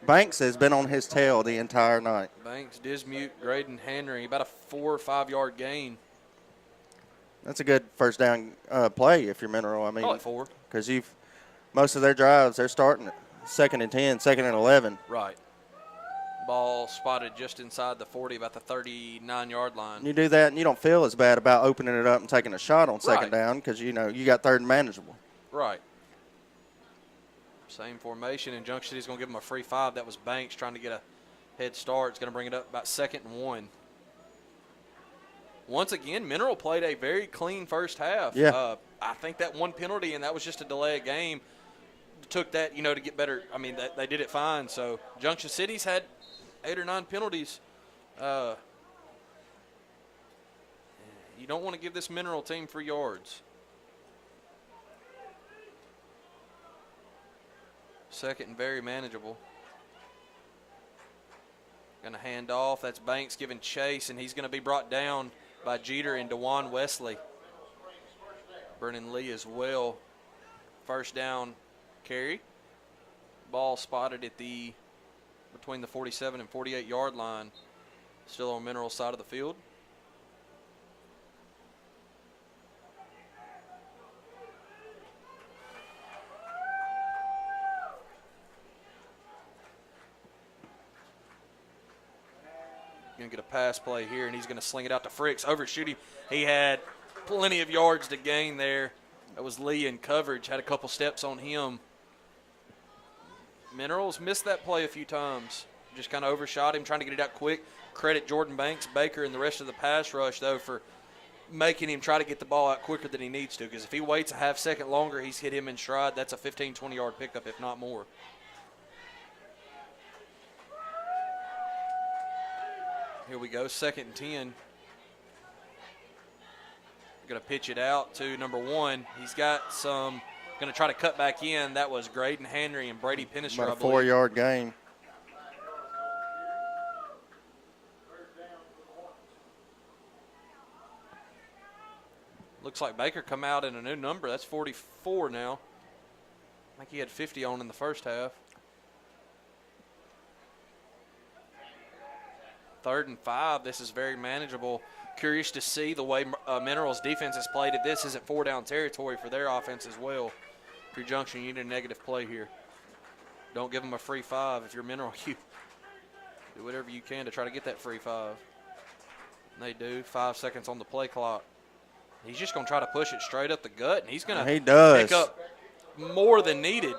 Banks has been on his tail the entire night. Banks, Dismute, Graydon, Henry, about a 4 or 5 yard gain. That's a good first down play if you're Mineral. I mean, Call it 4. Because most of their drives, they're starting at 2nd and 10, 2nd and 11. Right. Ball spotted just inside the 40, about the 39-yard line. You do that, and you don't feel as bad about opening it up and taking a shot on second down because, you got 3rd and manageable. Right. Same formation, and Junction City's going to give them a free 5. That was Banks trying to get a head start. It's going to bring it up about 2nd and 1. Once again, Mineral played a very clean first half. Yeah. I think that one penalty, and that was just a delay of game, took that, to get better. I mean, they did it fine. So Junction City's had 8 or 9 penalties. You don't want to give this Mineral team 3 yards. 2nd and very manageable. Going to hand off. That's Banks giving chase, and he's going to be brought down by Jeter and DeJuan Wesley. Brennan Lee as well. First down carry. Ball spotted at between the 47 and 48 yard line. Still on Mineral side of the field. Going to get a pass play here, and he's going to sling it out to Fricks. Overshoot him. He had plenty of yards to gain there. That was Lee in coverage. Had a couple steps on him. Minerals missed that play a few times. Just kind of overshot him, trying to get it out quick. Credit Jordan Banks, Baker, and the rest of the pass rush, though, for making him try to get the ball out quicker than he needs to. Because if he waits a half second longer, he's hit him in stride. That's a 15, 20-yard pickup, if not more. Here we go, 2nd and 10. Going to pitch it out to number 1. He's got some, going to try to cut back in. That was Graydon Henry and Brady Pinnister, About a 4-yard gain. Looks like Baker come out in a new number. That's 44 now. I think he had 50 on in the first half. 3rd and 5. This is very manageable. Curious to see the way Minerals defense has played at this. Isn't 4-down territory for their offense as well. If you're Junction, you need a negative play here. Don't give them a free 5. If you're Mineral, you do whatever you can to try to get that free 5. They do. 5 seconds on the play clock. He's just going to try to push it straight up the gut, and he's going to pick up more than needed.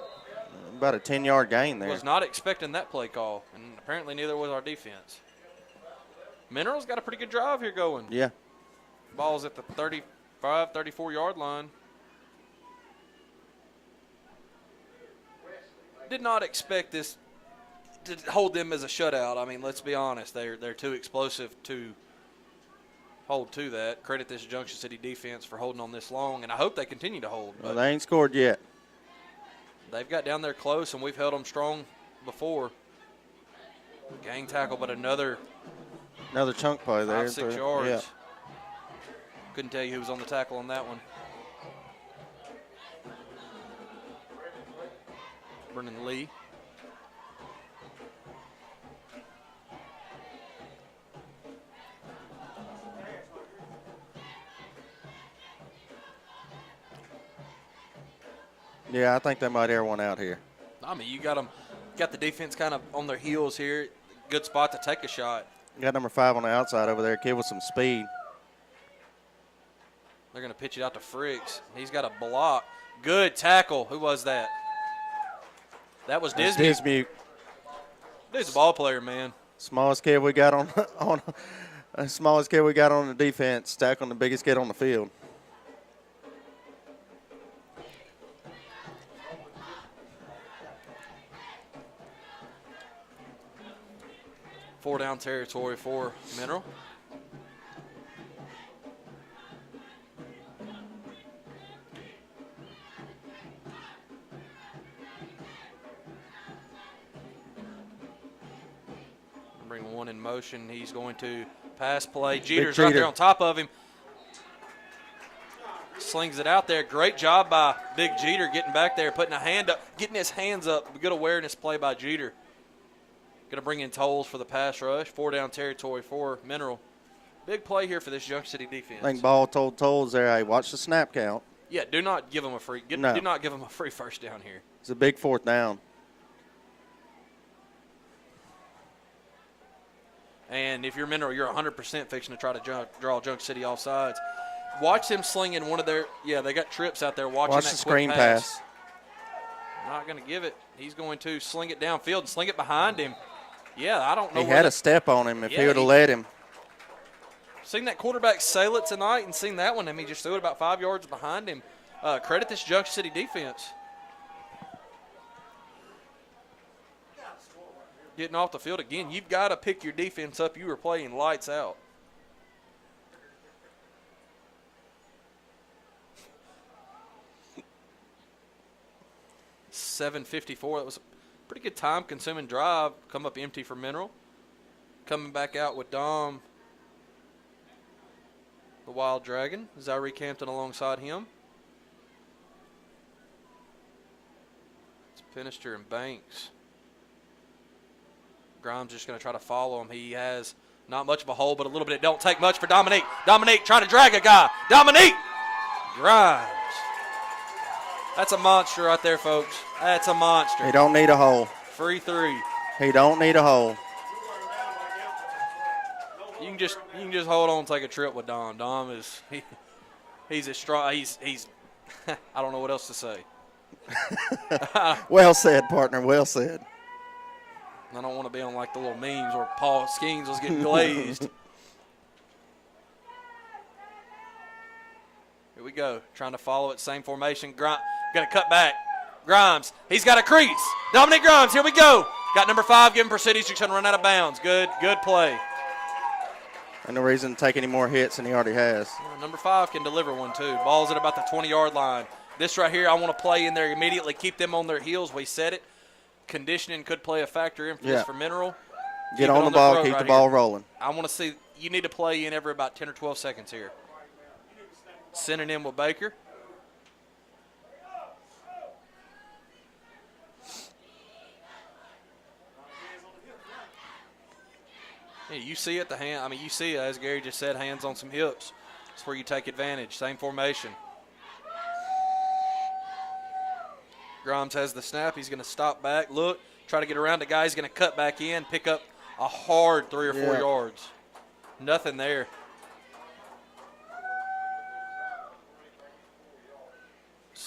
About a 10-yard gain there. Was not expecting that play call, and apparently neither was our defense. Mineral's got a pretty good drive here going. Yeah. Ball's at the 35, 34-yard line. Did not expect this to hold them as a shutout. I mean, let's be honest. They're too explosive to hold to that. Credit this Junction City defense for holding on this long, and I hope they continue to hold. Well, they ain't scored yet. They've got down there close, and we've held them strong before. Gang tackle, but another chunk play there. 5-6 yards. Yeah. Couldn't tell you who was on the tackle on that one. Brennan Lee. Yeah, I think they might air one out here. I mean, you got the defense kind of on their heels here. Good spot to take a shot. Got number 5 on the outside over there, kid with some speed. They're going to pitch it out to Fricks. He's got a block. Good tackle. Who was that? That was Dismuke. Dismuke. Dude's a ball player, man. Smallest kid we got on smallest kid we got on the defense, tackling the biggest kid on the field. Four down territory for Mineral. Bring one in motion. He's going to pass play. Jeter's right there on top of him. Slings it out there. Great job by Big Jeter getting back there, putting a hand up, getting his hands up. Good awareness play by Jeter. Going to bring in Tolles for the pass rush. 4 down territory for Mineral. Big play here for this Junction City defense. I think Ball told Tolles there, hey, watch the snap count. Yeah, do not give them a free. Do not give them a free first down here. It's a big 4th down. And if you're Mineral, you're 100% fixing to try to draw Junction City off sides. Watch them slinging one of their – yeah, they got trips out there watching watch that the screen pass. Not going to give it. He's going to sling it downfield and sling it behind him. Yeah, I don't know. He had a step on him if he would have let him. Seen that quarterback sail it tonight and seen that one. I mean, he just threw it about 5 yards behind him. Credit this Junction City defense. Getting off the field again. You've got to pick your defense up. You were playing lights out. .754. That was a pretty good time-consuming drive. Come up empty for Mineral. Coming back out with Dom, the Wild Dragon. Zyree Campton alongside him. It's Pinister and Banks. Grimes just going to try to follow him. He has not much of a hole, but a little bit. It don't take much for Dominique. Dominique trying to drag a guy. Dominique! Grimes. That's a monster right there, folks. That's a monster. He don't need a hole. Free 3. He don't need a hole. You can just hold on and take a trip with Dom. Dom is he's as strong. He's I don't know what else to say. Well said, partner. Well said. I don't want to be on like the little memes where Paul Skeens was getting glazed. Here we go. Trying to follow it. Same formation. Going to cut back. Grimes. He's got a crease. Dominic Grimes. Here we go. Got number 5. Giving pursuit. He's just going to run out of bounds. Good play. And no reason to take any more hits than he already has. Yeah, number 5 can deliver one too. Ball's at about the 20-yard line. This right here, I want to play in there immediately. Keep them on their heels. We said it. Conditioning could play a factor in for this for Mineral. Get on the ball, keep the ball rolling. I want to see, you need to play in every about 10 or 12 seconds here. Sending in with Baker. Yeah, you see it, you see it, as Gary just said, hands on some hips. That's where you take advantage. Same formation. Grimes has the snap. He's going to stop back, look, try to get around the guy. He's going to cut back in, pick up a hard 3 or 4 yards. Nothing there.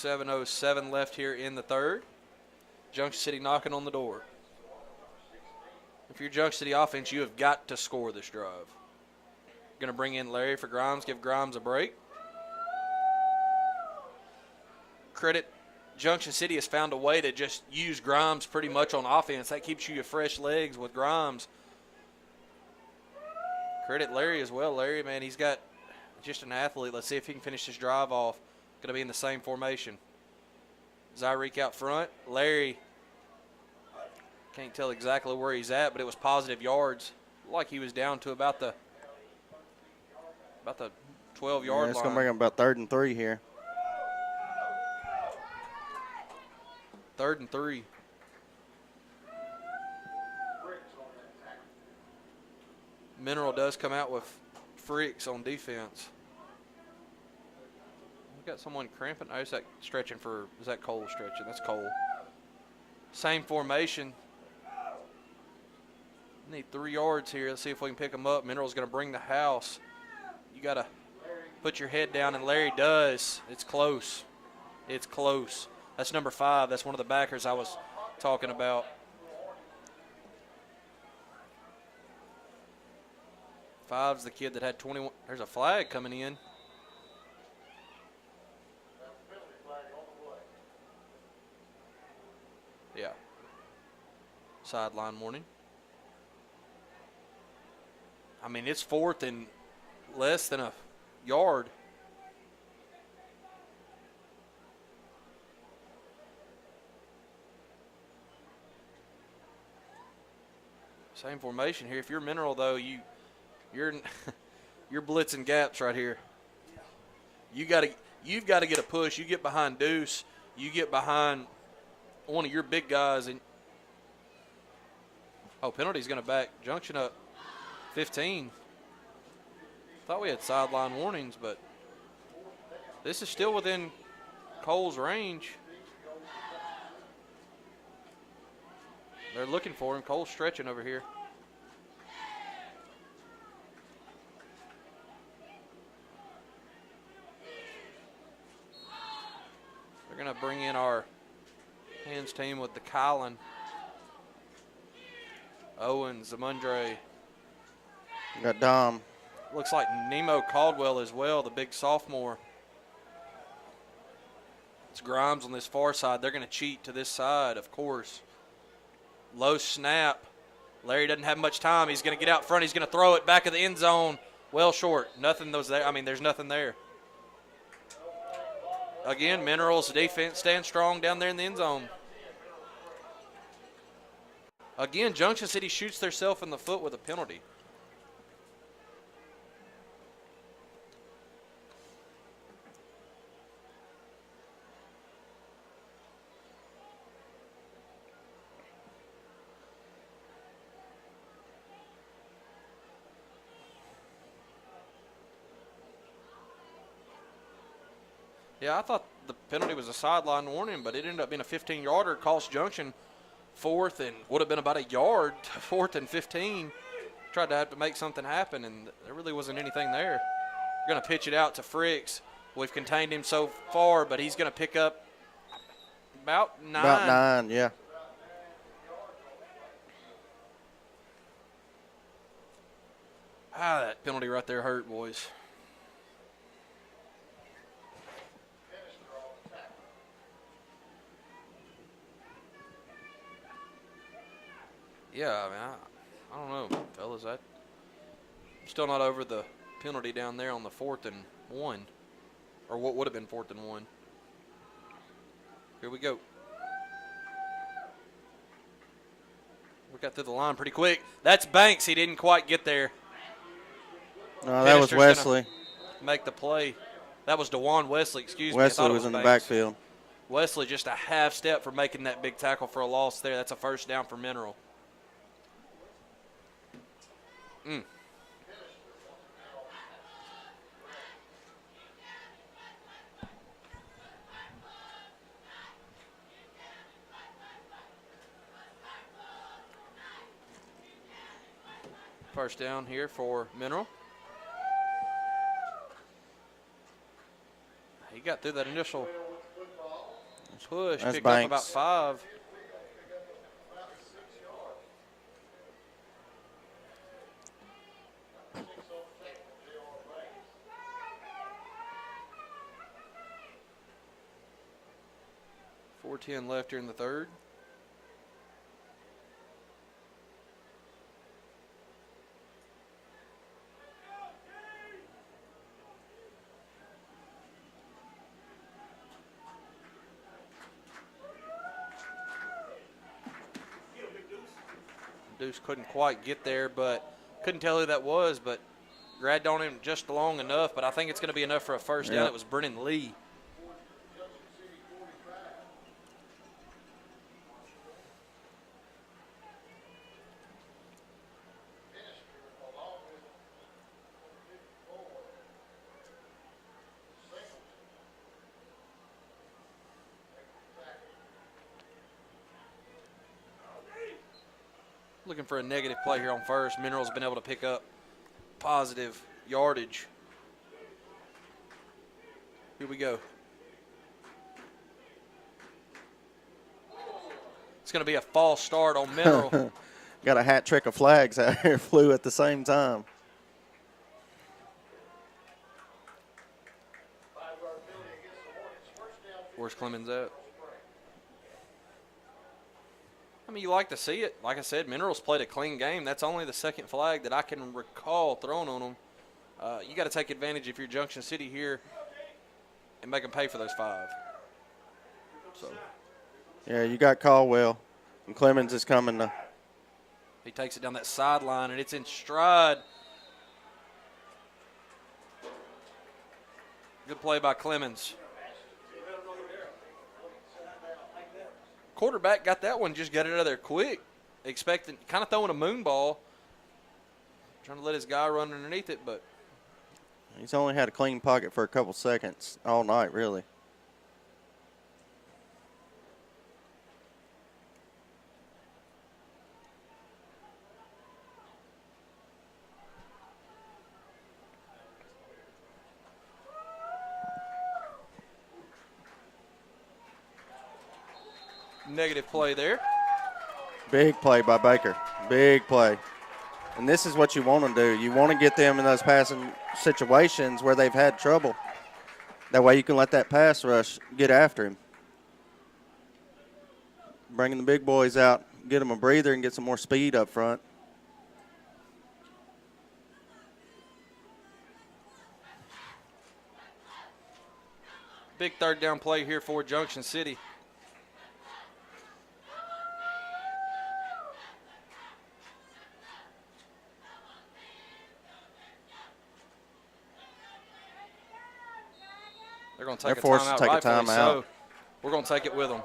7:07 left here in the third. Junction City knocking on the door. If you're Junction City offense, you have got to score this drive. Going to bring in Larry for Grimes, give Grimes a break. Credit Junction City has found a way to just use Grimes pretty much on offense. That keeps you fresh legs with Grimes. Credit Larry as well. Larry, man, he's got just an athlete. Let's see if he can finish this drive off. Going to be in the same formation. Zyreek out front. Larry, can't tell exactly where he's at, but it was positive yards. Like he was down to about the 12-yard line. It's going to bring him about 3rd and 3 here. 3rd and 3. Mineral does come out with freaks on defense. We've got someone cramping. Oh, is that stretching for, is that Cole stretching? That's Cole. Same formation. Need 3 yards here. Let's see if we can pick them up. Mineral's going to bring the house. You got to put your head down, and Larry does. It's close. It's close. That's number 5. That's one of the backers I was talking about. 5's the kid that had 21. There's a flag coming in. Yeah. Sideline warning. I mean, it's 4th and less than a yard. Same formation here. If you're Mineral, though, you're blitzing gaps right here. You've got to get a push. You get behind Deuce. You get behind one of your big guys, and penalty's going to back Junction up 15. Thought we had sideline warnings, but this is still within Cole's range. They're looking for him. Cole's stretching over here. They're going to bring in our hands team with the Kylan, Owen, Zamundre. Got Dom. Looks like Nemo Caldwell as well, the big sophomore. It's Grimes on this far side. They're going to cheat to this side, of course. Low snap. Larry doesn't have much time. He's going to get out front. He's going to throw it back of the end zone. Well short. Nothing was there. I mean, there's nothing there. Again, Minerals defense stands strong down there in the end zone. Again, Junction City shoots themselves in the foot with a penalty. Yeah, I thought the penalty was a sideline warning, but it ended up being a 15-yarder. Cost Junction 4th and would have been about a yard, 4th and 15. Tried to have to make something happen, and there really wasn't anything there. We're going to pitch it out to Fricks. We've contained him so far, but he's going to pick up about 9. About 9, yeah. That penalty right there hurt, boys. Yeah, I mean, I don't know, fellas. I'm still not over the penalty down there on the 4th and 1, or what would have been 4th and 1. Here we go. We got through the line pretty quick. That's Banks. He didn't quite get there. No, that was Wesley. Make the play. That was DeJuan Wesley, excuse me. Wesley was in the backfield. Wesley just a half step for making that big tackle for a loss there. That's a first down for Mineral. First down here for Mineral. He got through that initial Push, That's picked up Banks. about 5. .410 left here in the third. Deuce couldn't quite get there, but couldn't tell who that was, but grabbed on him just long enough. But I think it's going to be enough for a first down. It was Brennan Lee. Looking for a negative play here on first. Mineral's been able to pick up positive yardage. Here we go. It's going to be a false start on Mineral. Got a hat trick of flags out here flew at the same time. Where's Clemens at? I mean, you like to see it. Like I said, Minerals played a clean game. That's only the second flag that I can recall thrown on them. You got to take advantage if you're Junction City here and make them pay for those 5. So Yeah, you got Caldwell, and Clemens is coming to. he takes it down that sideline, and it's in stride. Good play by Clemens. Quarterback got that one, just got it out of there quick. Expecting, kind of throwing a moon ball. Trying to let his guy run underneath it, but. He's only had a clean pocket for a couple seconds all night, really. Negative play there. Big play by Baker. Big play. And this is what you want to do. You want to get them in those passing situations where they've had trouble. That way you can let that pass rush get after him. Bringing the big boys out, get them a breather and get some more speed up front. Big third down play here for Junction City. They're going to take They're forced to take a rightfully timeout. so. We're going to take it with them.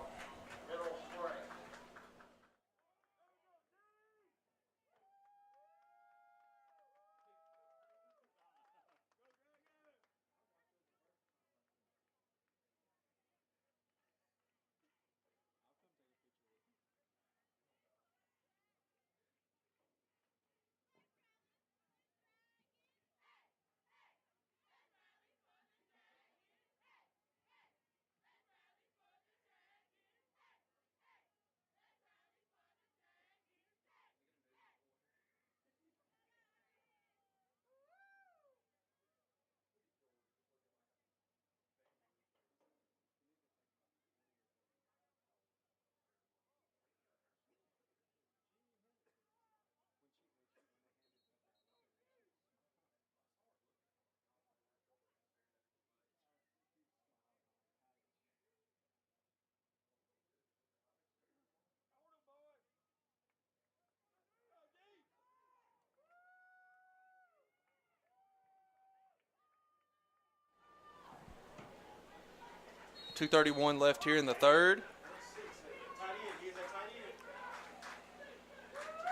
.231 left here in the third.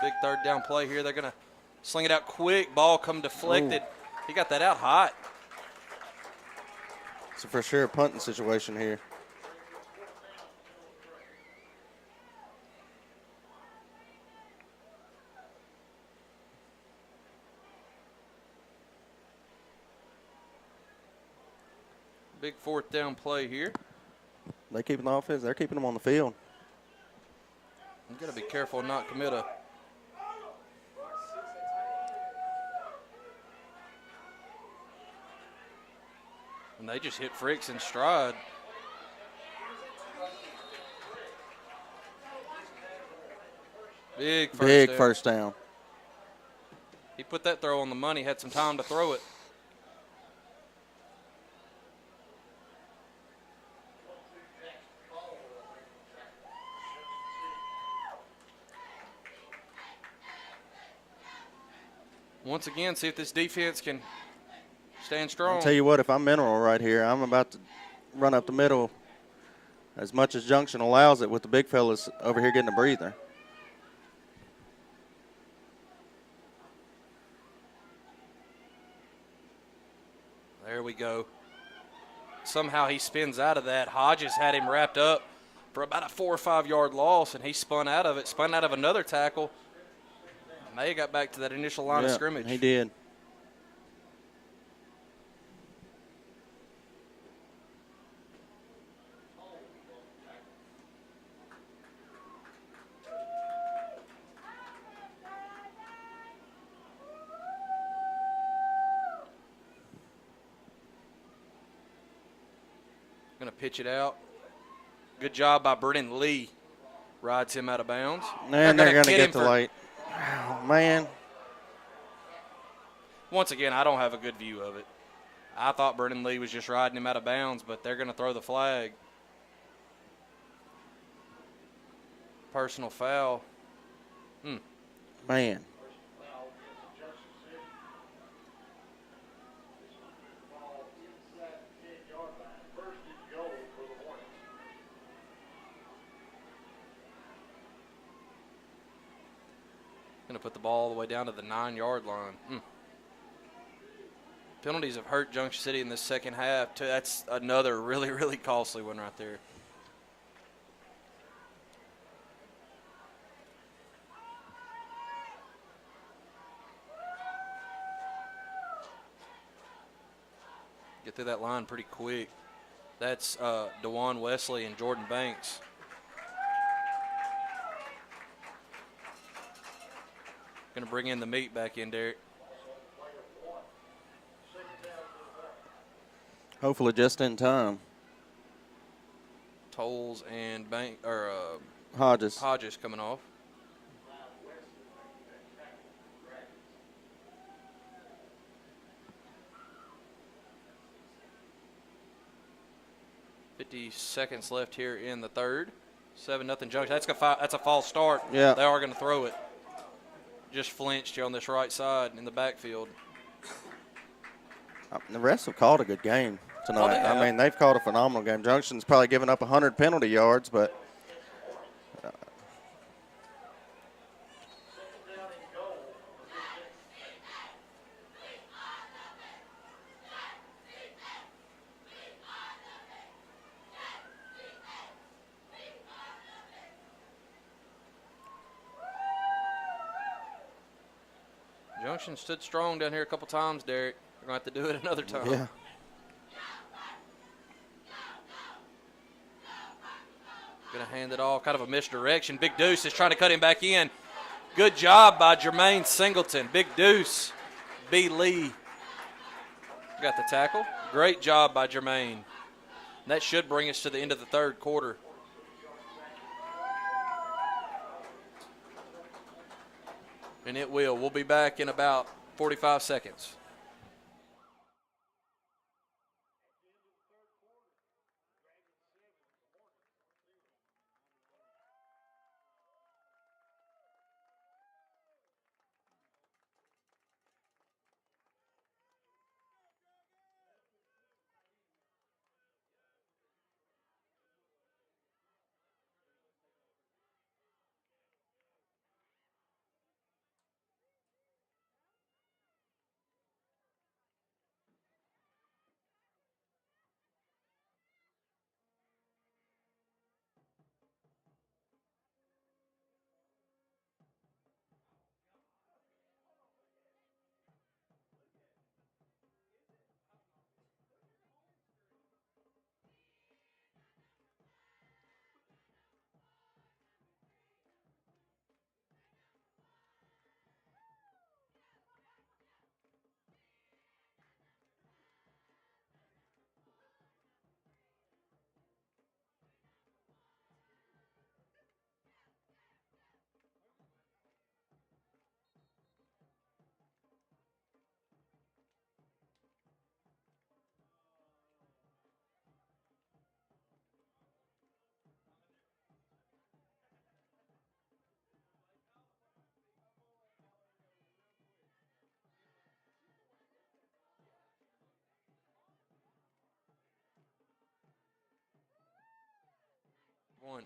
Big third down play here. They're going to sling it out quick. Ball come deflected. Ooh. He got that out hot. It's for sure a punting situation here. Big fourth down play here. They keeping the offense. They're keeping them on the field. You got to be careful and not commit a. And they just hit Fricks in stride. Big first down. He put that throw on the money, had some time to throw it. Once again, see if this defense can stand strong. I'll tell you what, if I'm Mineral right here, I'm about to run up the middle as much as Junction allows it with the big fellas over here getting a breather. There we go. Somehow he spins out of that. Hodges had him wrapped up for about a 4 or 5 yard loss, and he spun out of it, spun out of another tackle. May have got back to that initial line of scrimmage. He did. Going to pitch it out. Good job by Brennan Lee. Rides him out of bounds. And they're going to get the light. Oh, man. Once again, I don't have a good view of it. I thought Brennan Lee was just riding him out of bounds, but they're going to throw the flag. Personal foul. Man. Going to put the ball all the way down to the 9 yard line. Penalties have hurt Junction City in this second half. That's another really, really costly one right there. Get through that line pretty quick. That's DeJuan Wesley and Jordan Banks. Going to bring in the meat back in, Derek. Hopefully just in time. Tolles and Hodges coming off. .50 left here in the third. 7-0 Junction. That's a false start. Yeah. They are going to throw it. Just flinched here on this right side in the backfield. The refs have called a good game tonight. Oh, I mean, they've called a phenomenal game. Junction's probably given up 100 penalty yards, but Junction stood strong down here a couple times, Derek. They're going to have to do it another time. yeah. Going to hand it off, kind of a misdirection. Big Deuce is trying to cut him back in. Good job by Jermaine Singleton. Big Deuce, B. Lee. Got the tackle. Great job by Jermaine. That should bring us to the end of the third quarter. And it will. We'll be back in about 45 seconds. One.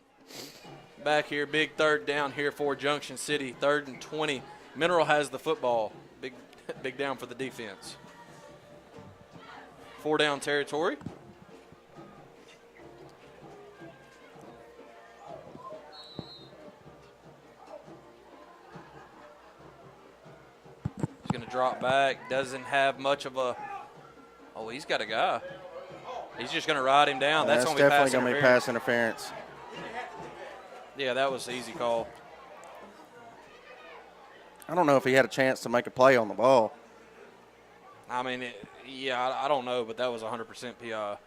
Back here, big third down here for Junction City. 3rd and 20. Mineral has the football. Big down for the defense. 4 down territory. He's going to drop back. Doesn't have much of a. Oh, he's got a guy. He's just going to ride him down. That's definitely going to be pass interference. Yeah, that was an easy call. I don't know if he had a chance to make a play on the ball. I mean, I don't know, but that was 100% PI.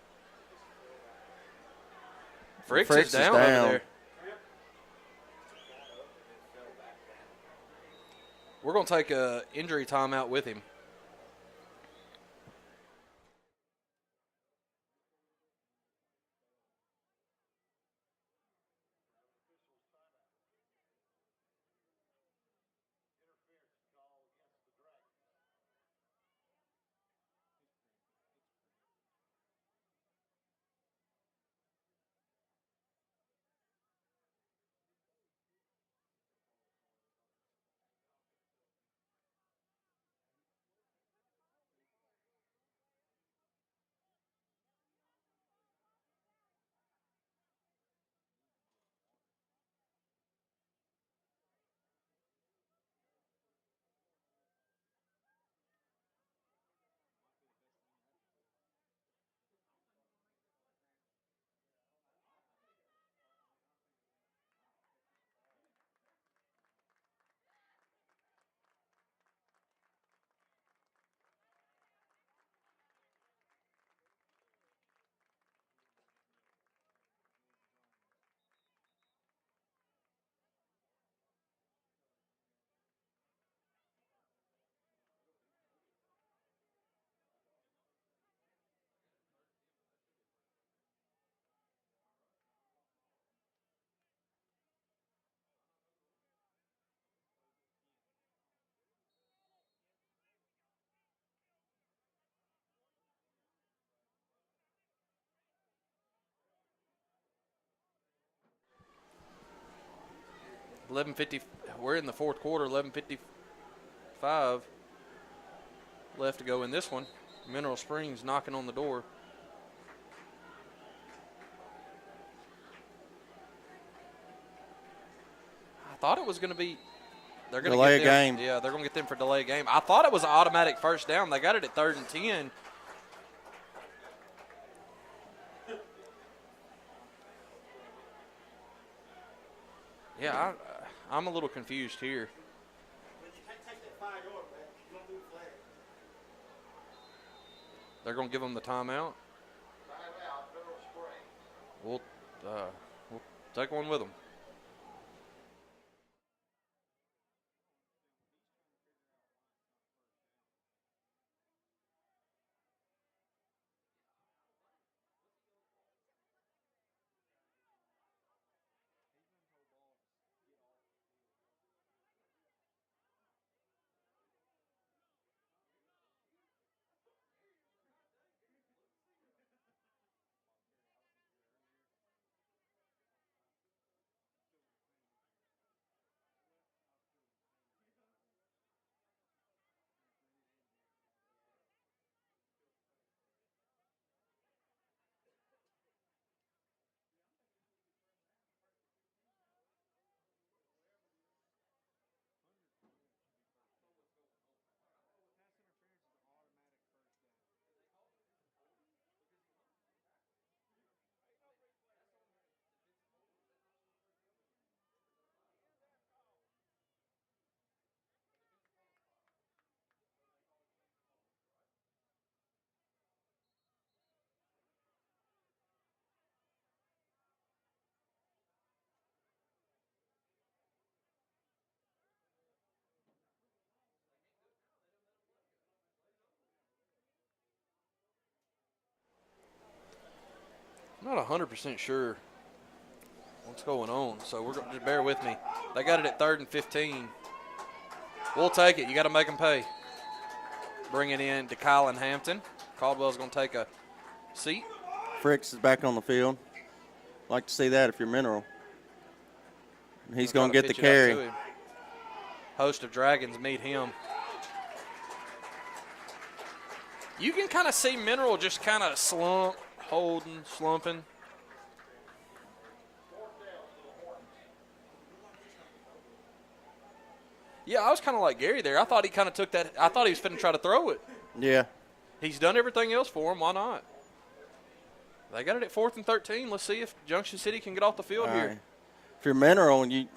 Fricks is down over there. We're going to take a injury timeout with him. We're in the 4th quarter. 11:55 left to go in this one. Mineral Springs knocking on the door. I thought it was going to be. They're going to delay get them, game. Yeah, they're going to get them for delay game. I thought it was an automatic first down. They got it at 3rd and 10. Yeah, I'm a little confused here. They're going to give them the timeout. We'll take one with them. I'm not 100% sure what's going on, so we're going to just bear with me. They got it at 3rd and 15. We'll take it. You got to make them pay. Bring it in to Kyle and Hampton. Caldwell's going to take a seat. Fricks is back on the field. Like to see that if you're Mineral. He's going to Try get the pitch it out carry. to him. Host of Dragons meet him. You can kind of see Mineral just kind of slumping. Yeah, I was kind of like Gary there. I thought he kind of took that. I thought he was finna try to throw it. Yeah. He's done everything else for him. Why not? They got it at 4th and 13. Let's see if Junction City can get off the field All here. right. If you're Mineral and you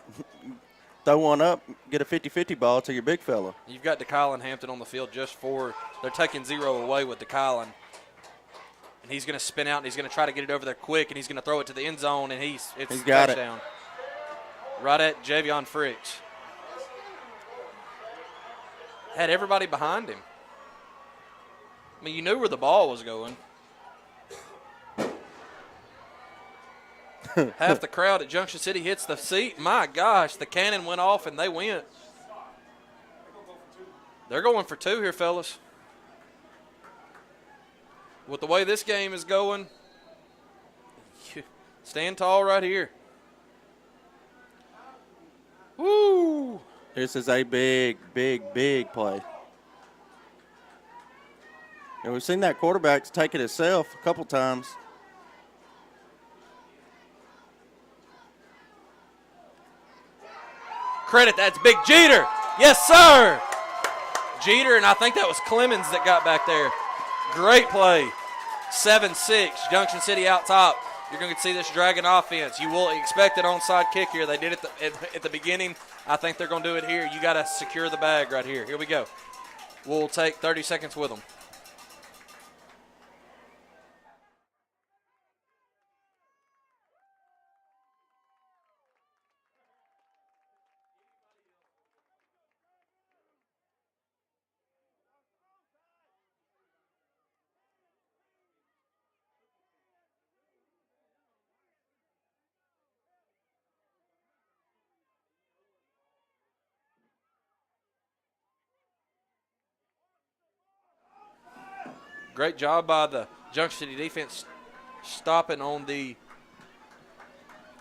throw one up, get a 50-50 ball to your big fella. You've got DeKyle and Hampton on the field just for – they're taking 0 away with DeKyle. And he's going to spin out, and he's going to try to get it over there quick, and he's going to throw it to the end zone, and he's got touchdown. Right at Javion Fricks. Had everybody behind him. I mean, you knew where the ball was going. Half the crowd at Junction City hits the seat. My gosh, the cannon went off and they went. They're going for 2 here, fellas. With the way this game is going, stand tall right here. Woo! This is a big, big, big play. And we've seen that quarterback take it himself a couple times. Credit, that's Big Jeter. Yes, sir. Jeter, and I think that was Clemens that got back there. Great play. 7-6, Junction City out top. You're going to see this Dragon offense. You will expect an onside kick here. They did it at the beginning. I think they're going to do it here. You got to secure the bag right here. Here we go. We'll take 30 seconds with them. Great job by the Junction City defense stopping on the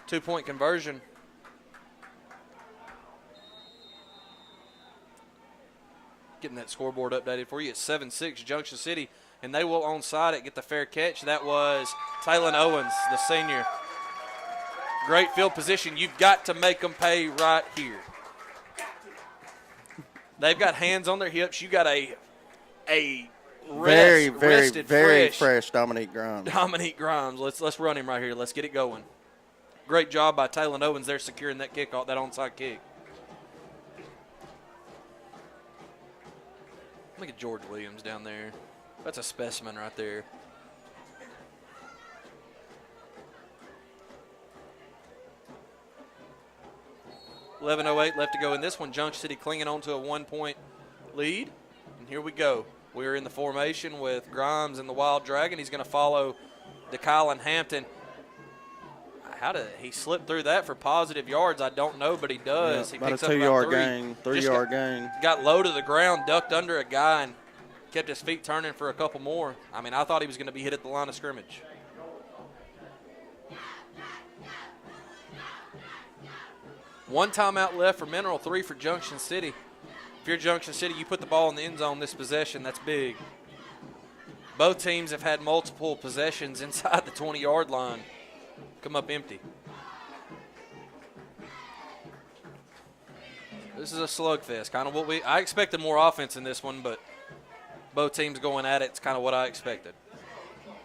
2-point conversion. Getting that scoreboard updated for you. It's 7-6 Junction City, and they will onside it, get the fair catch. That was Taylon Owens, the senior. Great field position. You've got to make them pay right here. They've got hands on their hips. You got a very fresh Dominique Grimes. Dominique Grimes. Let's run him right here. Let's get it going. Great job by Taylon Owens there securing that kickoff, that onside kick. Look at George Williams down there. That's a specimen right there. .11:08 left to go in this one. Junction City clinging on to a 1-point lead. And here we go. We're in the formation with Grimes and the Wild Dragon. He's going to follow DeKyle and Hampton. How did he slip through that for positive yards? I don't know, but he does. Yeah, he about picks a up 2-yard about 3. gain, 3-yard gain. Got low to the ground, ducked under a guy, and kept his feet turning for a couple more. I mean, I thought he was going to be hit at the line of scrimmage. One timeout left for Mineral, 3 for Junction City. If you're Junction City, you put the ball in the end zone this possession. That's big. Both teams have had multiple possessions inside the 20-yard line come up empty. This is a slugfest, kind of what I expected more offense in this one, but both teams going at it. It's kind of what I expected.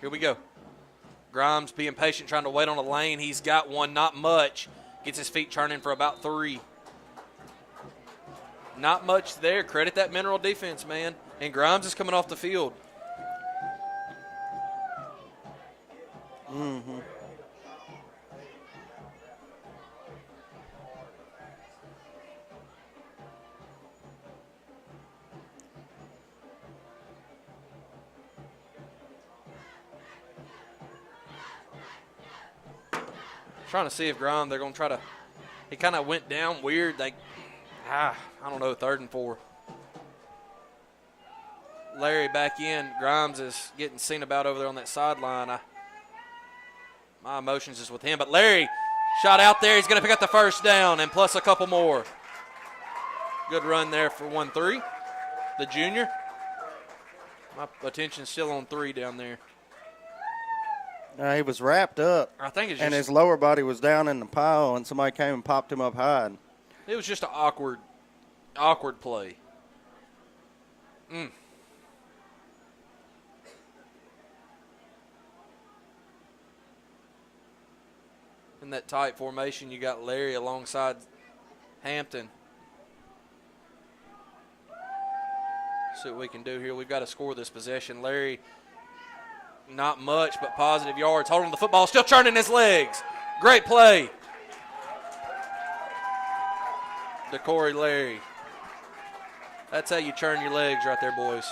Here we go. Grimes being patient, trying to wait on a lane. He's got one, not much. Gets his feet turning for about 3. Not much there. Credit that Mineral defense, man. And Grimes is coming off the field. Mm-hmm. Trying to see if Grimes, they're going to try to, he kind of went down weird. I don't know, 3rd and 4. Larry back in. Grimes is getting seen about over there on that sideline. My emotions is with him. But Larry shot out there. He's going to pick up the first down and plus a couple more. Good run there for 1-3. The junior. My attention's still on 3 down there. He was wrapped up. I think it's just, and his lower body was down in the pile, and somebody came and popped him up high. It was just an awkward play. In that tight formation, you got Larry alongside Hampton. See what we can do here. We've got to score this possession. Larry, not much, but positive yards. Holding the football, still churning his legs. Great play. DeCorey Larry. That's how you churn your legs right there, boys.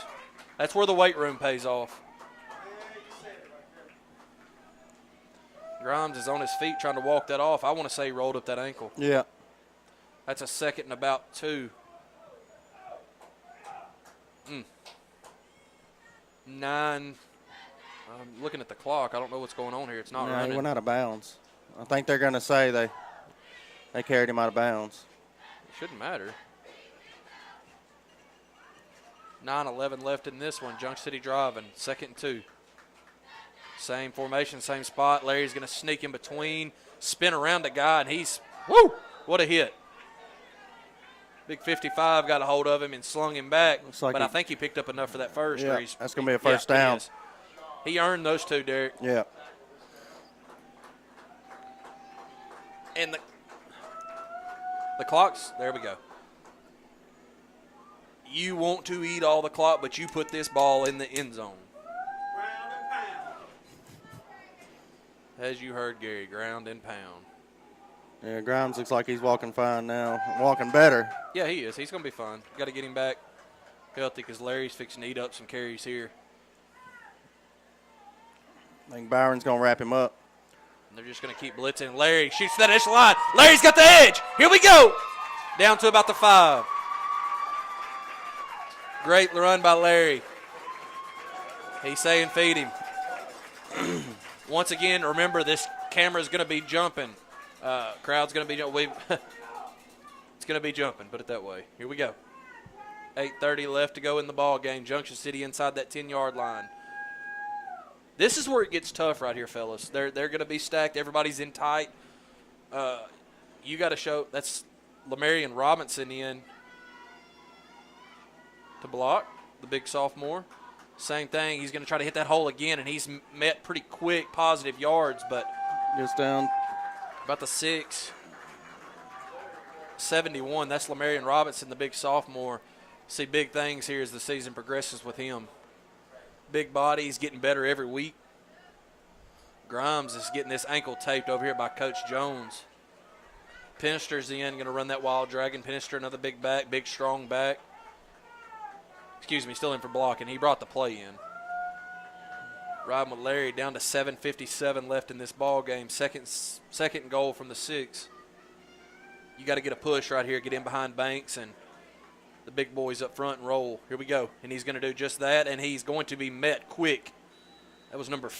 That's where the weight room pays off. Grimes is on his feet trying to walk that off. I want to say he rolled up that ankle. Yeah. That's a 2nd and about 2. 9. I'm looking at the clock. I don't know what's going on here. It's not running. He went out of bounds. I think they're going to say they carried him out of bounds. It shouldn't matter. 9:11 left in this one. Junction City driving. 2nd and 2. Same formation, same spot. Larry's going to sneak in between, spin around the guy, and he's, woo, what a hit. Big 55 got a hold of him and slung him back, like but I think he picked up enough for that first. Yeah, that's going to be a first down. He earned those 2, Derek. Yeah. And the clock's, there we go. You want to eat all the clock, but you put this ball in the end zone. As you heard, Gary, ground and pound. Yeah, Grimes looks like he's walking fine now. Walking better. Yeah, he is. He's going to be fine. Got to get him back healthy because Larry's fixing to eat up some carries here. I think Byron's going to wrap him up. And they're just going to keep blitzing. Larry shoots that initial line. Larry's got the edge. Here we go. Down to about the 5. Great run by Larry. He's saying feed him. Once again, remember this camera's going to be jumping. Crowd's going to be jumping. It's going to be jumping, put it that way. Here we go. 8:30 left to go in the ball game. Junction City inside that 10-yard line. This is where it gets tough right here, fellas. They're going to be stacked. Everybody's in tight. You got to show. That's Lamarian Robinson in to block, the big sophomore. Same thing. He's going to try to hit that hole again, and he's met pretty quick, positive yards, but just down about the 6. 71. That's Lamarian Robinson, the big sophomore. See big things here as the season progresses with him. Big body. He's getting better every week. Grimes is getting this ankle taped over here by Coach Jones. Pinister's in, going to run that wild dragon. Pinister, another big back, big strong back. Excuse me, still in for blocking. He brought the play in. Riding with Larry down to 7:57 left in this ball game. Second goal from the 6. You got to get a push right here, get in behind Banks and the big boys up front and roll. Here we go. And he's going to do just that, and he's going to be met quick. That was number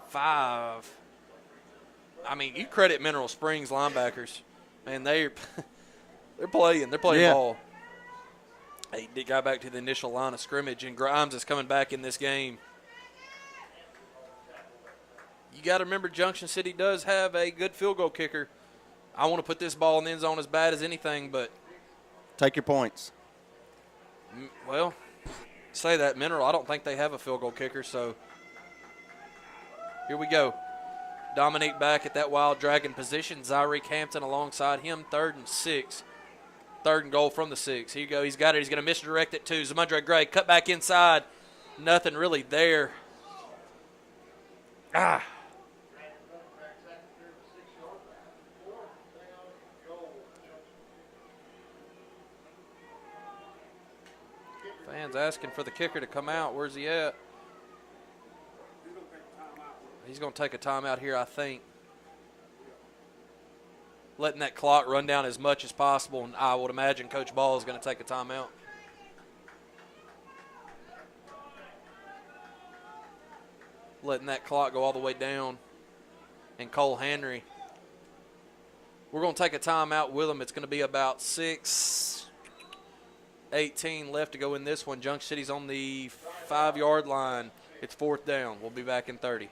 5. I mean, you credit Mineral Springs linebackers. Man, they're playing. They're playing ball. They got back to the initial line of scrimmage, and Grimes is coming back in this game. You got to remember Junction City does have a good field goal kicker. I want to put this ball in the end zone as bad as anything, but take your points. Well, say that, Mineral. I don't think they have a field goal kicker, so here we go. Dominique back at that wild dragon position. Zyreek Hampton alongside him, 3rd and 6. 3rd and goal from the 6. Here you go. He's got it. He's going to misdirect it to Zamundre Gray. Cut back inside. Nothing really there. Fans asking for the kicker to come out. Where's he at? He's going to take a timeout here, I think. Letting that clock run down as much as possible, and I would imagine Coach Ball is going to take a timeout. Letting that clock go all the way down. and Cole Henry. We're going to take a timeout with them. It's going to be about 6:18 left to go in this one. Junction City's on the 5-yard line. It's 4th down. We'll be back in 30.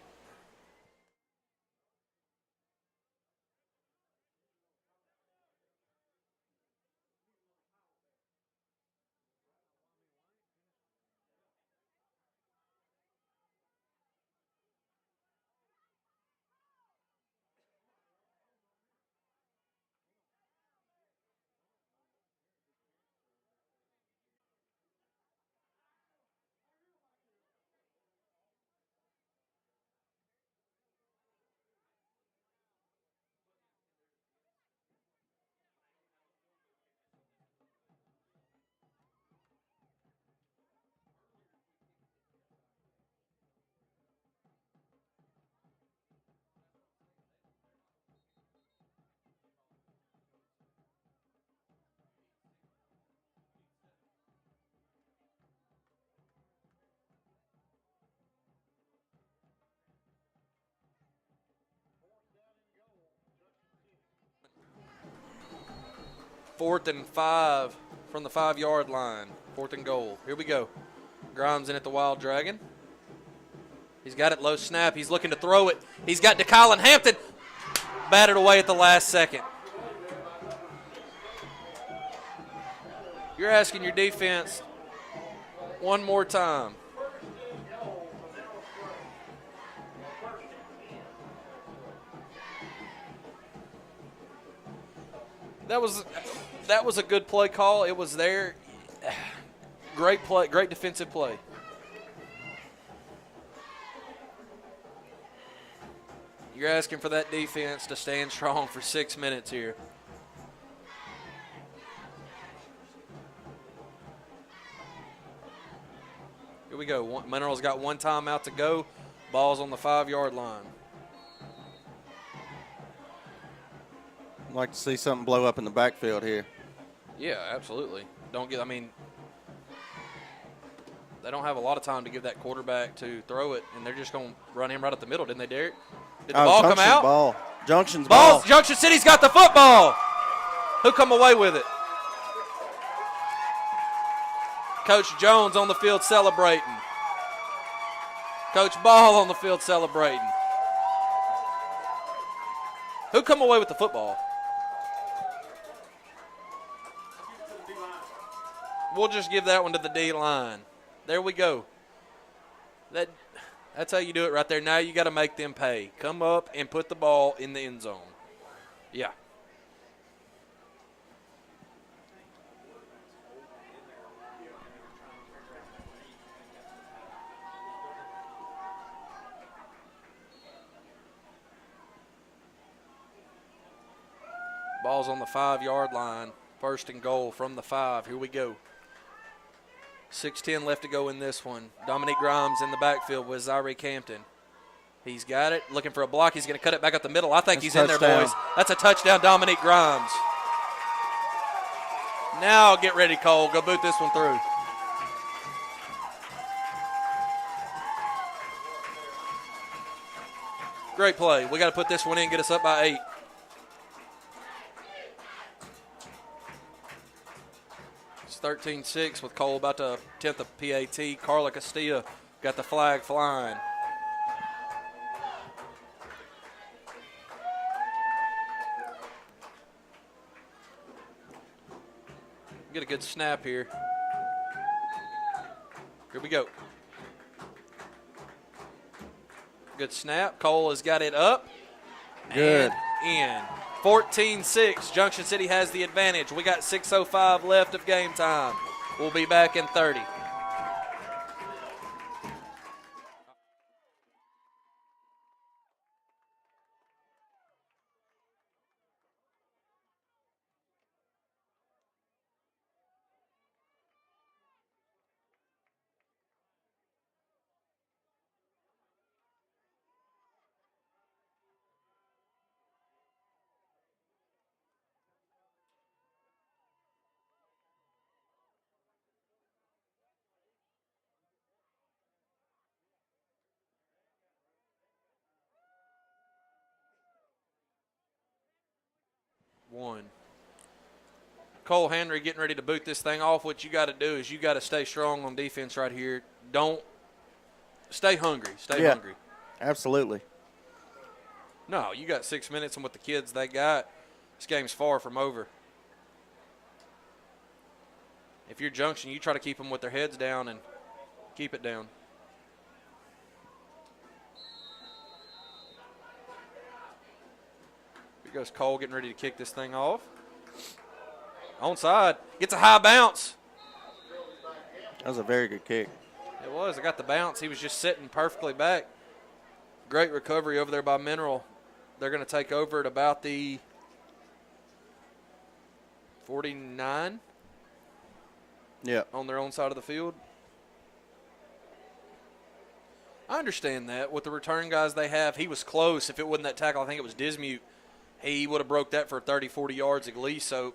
Fourth and 5 from the 5-yard line. 4th and goal. Here we go. Grimes in at the Wild Dragon. He's got it low snap. He's looking to throw it. He's got DeKylan Hampton. Batted away at the last second. You're asking your defense one more time. That was a good play call. It was there. Great play, great defensive play. You're asking for that defense to stand strong for 6 minutes here. Here we go. Mineral's got one timeout to go. Ball's on the 5-yard line. I'd like to see something blow up in the backfield here. Yeah, absolutely. They don't have a lot of time to give that quarterback to throw it, and they're just going to run him right up the middle, didn't they, Derek? Did the ball come out? Junction's ball. Junction City's got the football. Who come away with it? Coach Jones on the field celebrating. Coach Ball on the field celebrating. Who come away with the football? We'll just give that one to the D-line. There we go. That's how you do it right there. Now you got to make them pay. Come up and put the ball in the end zone. Yeah. Ball's on the 5-yard line. 1st and goal from the 5. Here we go. 6:10 left to go in this one. Dominique Grimes in the backfield with Zaire Campton. He's got it. Looking for a block. He's going to cut it back up the middle. I think he's in there, boys. That's a touchdown, Dominique Grimes. Now get ready, Cole. Go boot this one through. Great play. We got to put this one in, get us up by 8. It's 13-6 with Cole about to attempt the PAT. Carla Castilla got the flag flying. Get a good snap here. Here we go. Good snap. Cole has got it up. Good. And in. 14-6. Junction City has the advantage. We got 6:05 left of game time. We'll be back in 30. 1. Cole Henry getting ready to boot this thing off. What you got to do is you got to stay strong on defense right here. Don't stay hungry. Stay hungry. Absolutely. No, you got 6 minutes, and with the kids they got, this game's far from over. If you're Junction, you try to keep them with their heads down and keep it down. Here goes Cole getting ready to kick this thing off. Onside. Gets a high bounce. That was a very good kick. It was. I got the bounce. He was just sitting perfectly back. Great recovery over there by Mineral. They're going to take over at about the 49. Yeah. On their own side of the field. I understand that. With the return guys they have, he was close. If it wasn't that tackle, I think it was Dismute, he would have broke that for 30, 40 yards at least. So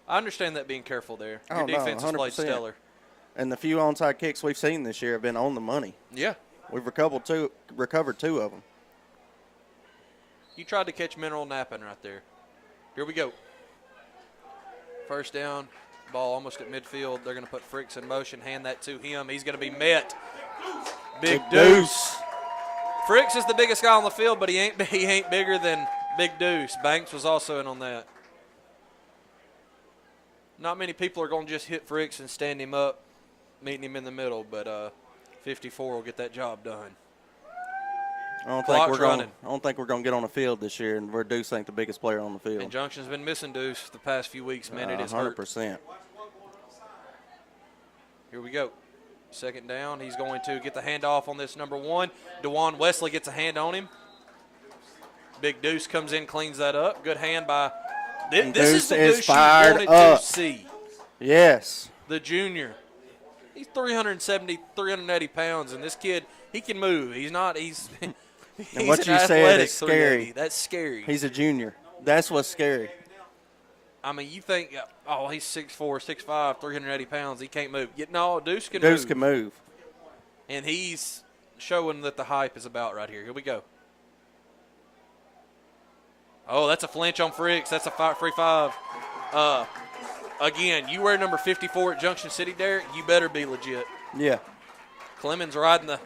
I understand that being careful there. Your defense has played stellar. And the few onside kicks we've seen this year have been on the money. Yeah. We've recovered two of them. You tried to catch Mineral napping right there. Here we go. First down. Ball almost at midfield. They're going to put Fricks in motion, hand that to him. He's going to be met. Big Deuce. Fricks is the biggest guy on the field, but he ain't bigger than Big Deuce. Banks was also in on that. Not many people are going to just hit Fricks and stand him up, meeting him in the middle, but 54 will get that job done. I don't think we're going to get on the field this year, and where Deuce ain't the biggest player on the field. And Junction's been missing Deuce the past few weeks. Man, it is 100%. hurt. Here we go. Second down. He's going to get the handoff on this number 1. DeJuan Wesley gets a hand on him. Big Deuce comes in, cleans that up. Good hand by – this is the Deuce you wanted to see. Yes. The junior. He's 370, 380 pounds, and this kid, he can move. He's not – he's and what you said is scary. That's scary. He's a junior. That's what's scary. I mean, you think, oh, he's 6'4", 6'5", 380 pounds. He can't move. No, Deuce can move. Deuce can move. And he's showing that the hype is about right here. Here we go. Oh, that's a flinch on Fricks. That's a free 5. Again, you wear number 54 at Junction City, Derek, you better be legit. Yeah. Clemens riding the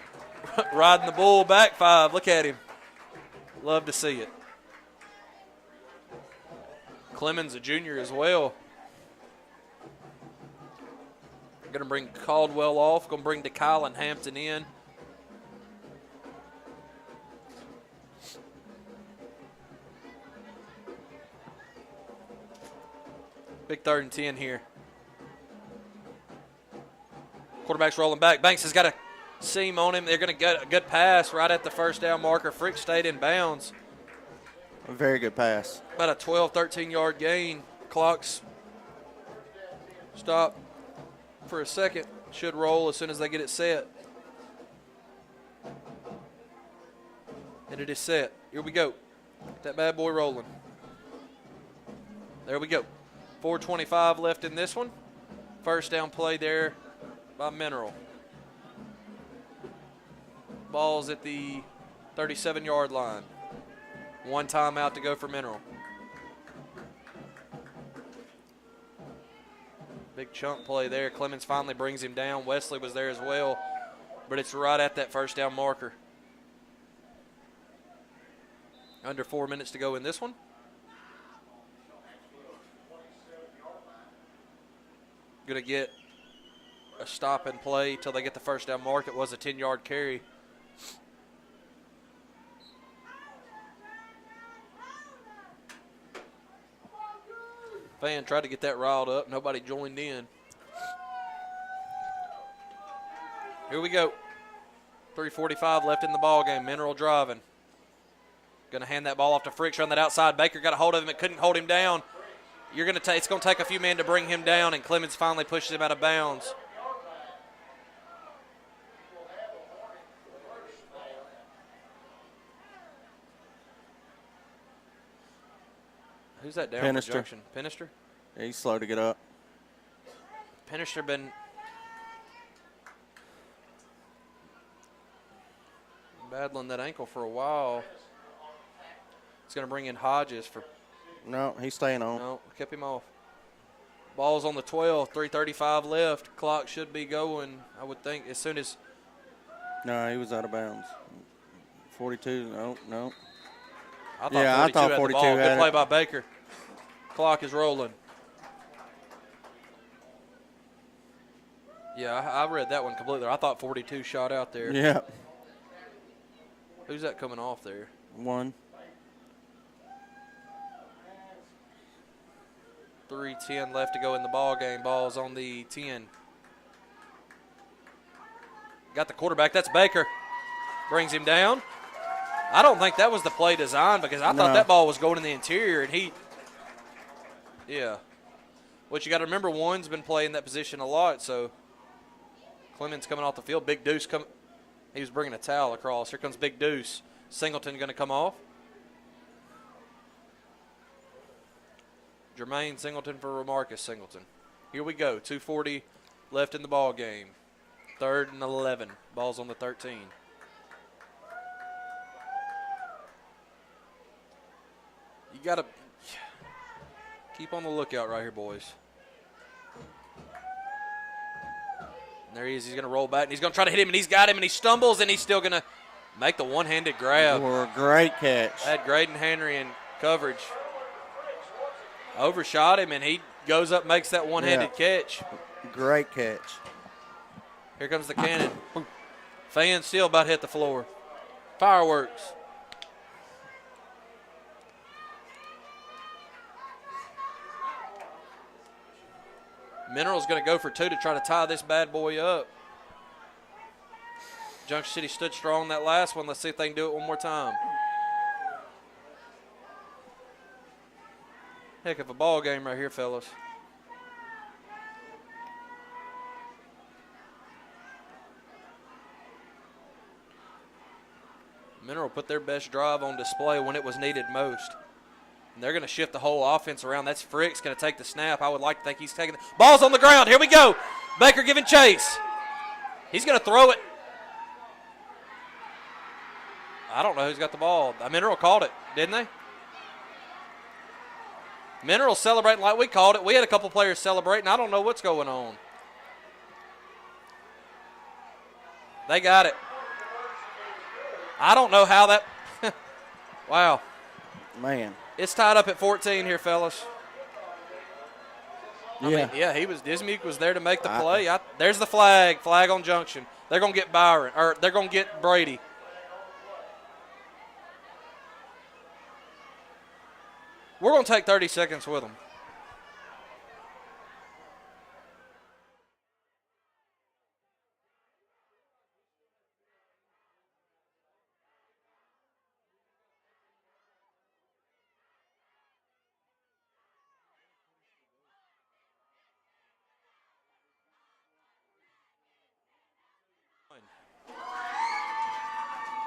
bull back 5. Look at him. Love to see it. Clemens, a junior as well. Going to bring Caldwell off. Going to bring DeKyle and Hampton in. Big 3rd and 10 here. Quarterback's rolling back. Banks has got a seam on him. They're going to get a good pass right at the first down marker. Frick stayed in bounds. A very good pass. About a 12, 13-yard gain. Clock's stop for a second. Should roll as soon as they get it set. And it is set. Here we go. Get that bad boy rolling. There we go. 4:25 left in this one. First down play there by Mineral. Ball's at the 37-yard line. One timeout to go for Mineral. Big chunk play there. Clemens finally brings him down. Wesley was there as well, but it's right at that first down marker. Under 4 minutes to go in this one. Going to get a stop and play till they get the first down mark. It was a 10-yard carry. Fan tried to get that riled up. Nobody joined in. Here we go. 3:45 left in the ball game. Mineral driving. Going to hand that ball off to Fricks on that outside. Baker got a hold of him. It couldn't hold him down. It's going to take a few men to bring him down, and Clemens finally pushes him out of bounds. Who's that down for Junction? Penister? Yeah, he's slow to get up. Penister been battling that ankle for a while. It's going to bring in Hodges for No, he's staying on. No, kept him off. Ball's on the 12, 3:35 left. Clock should be going, I would think, as soon as. No, he was out of bounds. 42, no. I thought 42 had the ball. Good play by Baker. Clock is rolling. Yeah, I read that one completely. I thought 42 shot out there. Yeah. Who's that coming off there? 1. 3:10 left to go in the ball game. Ball's on the 10. Got the quarterback. That's Baker. Brings him down. I don't think that was the play design because I thought that ball was going in the interior and yeah. But you got to remember, One's been playing that position a lot, so Clemens coming off the field. Big Deuce he was bringing a towel across. Here comes Big Deuce. Singleton going to come off. Jermaine Singleton for Marcus Singleton. Here we go. 2:40 left in the ball game. 3rd and 11. Ball's on the 13. You got to keep on the lookout right here, boys. And there he is. He's going to roll back, and he's going to try to hit him, and he's got him, and he stumbles, and he's still going to make the one-handed grab. Great catch. Had Graydon Henry in coverage. Overshot him, and he goes up, makes that one-handed catch. Great catch. Here comes the cannon. Fans still about to hit the floor. Fireworks. Mineral's going to go for 2 to try to tie this bad boy up. Junction City stood strong that last one. Let's see if they can do it one more time. Heck of a ball game right here, fellas. Mineral put their best drive on display when it was needed most. And they're going to shift the whole offense around. That's Frick's going to take the snap. I would like to think he's taking the ball's on the ground. Here we go. Baker giving chase. He's going to throw it. I don't know who's got the ball. Mineral called it, didn't they? Mineral celebrating like we called it. We had a couple players celebrating. I don't know what's going on. They got it. I don't know how that – wow. Man. It's tied up at 14 here, fellas. I mean, Dismuke was there to make the play. There's the flag on Junction. They're going to get Byron, or they're going to get Brady. We're going to take 30 seconds with them.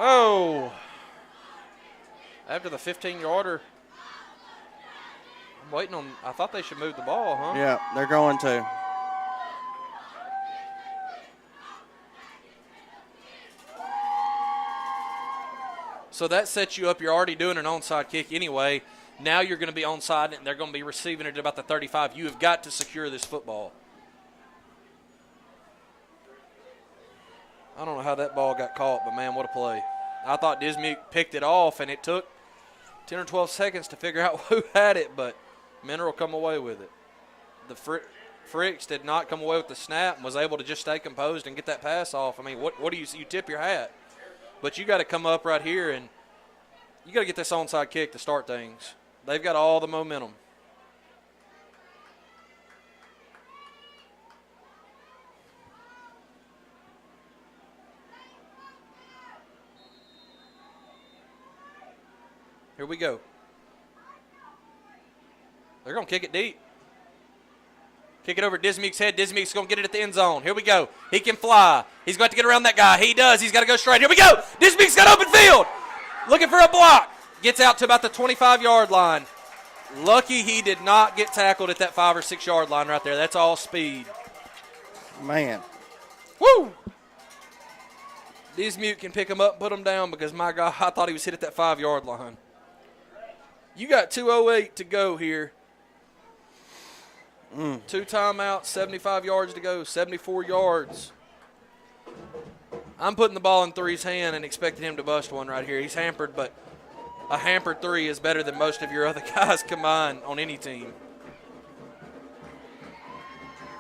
Oh. After the 15-yarder. I'm waiting on – I thought they should move the ball, huh? Yeah, they're going to. So that sets you up. You're already doing an onside kick anyway. Now you're going to be onside, and they're going to be receiving it at about the 35. You have got to secure this football. I don't know how that ball got caught, but, man, what a play. I thought Dismuke picked it off, and it took 10 or 12 seconds to figure out who had it, but Mineral come away with it. The Fricks did not come away with the snap and was able to just stay composed and get that pass off. I mean, what do you tip your hat? But you got to come up right here, and you got to get this onside kick to start things. They've got all the momentum. Here we go. They're going to kick it deep. Kick it over Dismuke's head. Dismuke's going to get it at the end zone. Here we go. He can fly. He's got to get around that guy. He does. He's got to go straight. Here we go. Dismuke's got open field. Looking for a block. Gets out to about the 25-yard line. Lucky he did not get tackled at that 5 or 6 yard line right there. That's all speed. Man. Woo! Dismuke can pick him up and put him down because, my God, I thought he was hit at that 5 yard line. You got 2:08 to go here. 2 timeouts, 75 yards to go, 74 yards. I'm putting the ball in Three's hand and expecting him to bust one right here. He's hampered, but a hampered three is better than most of your other guys combined on any team.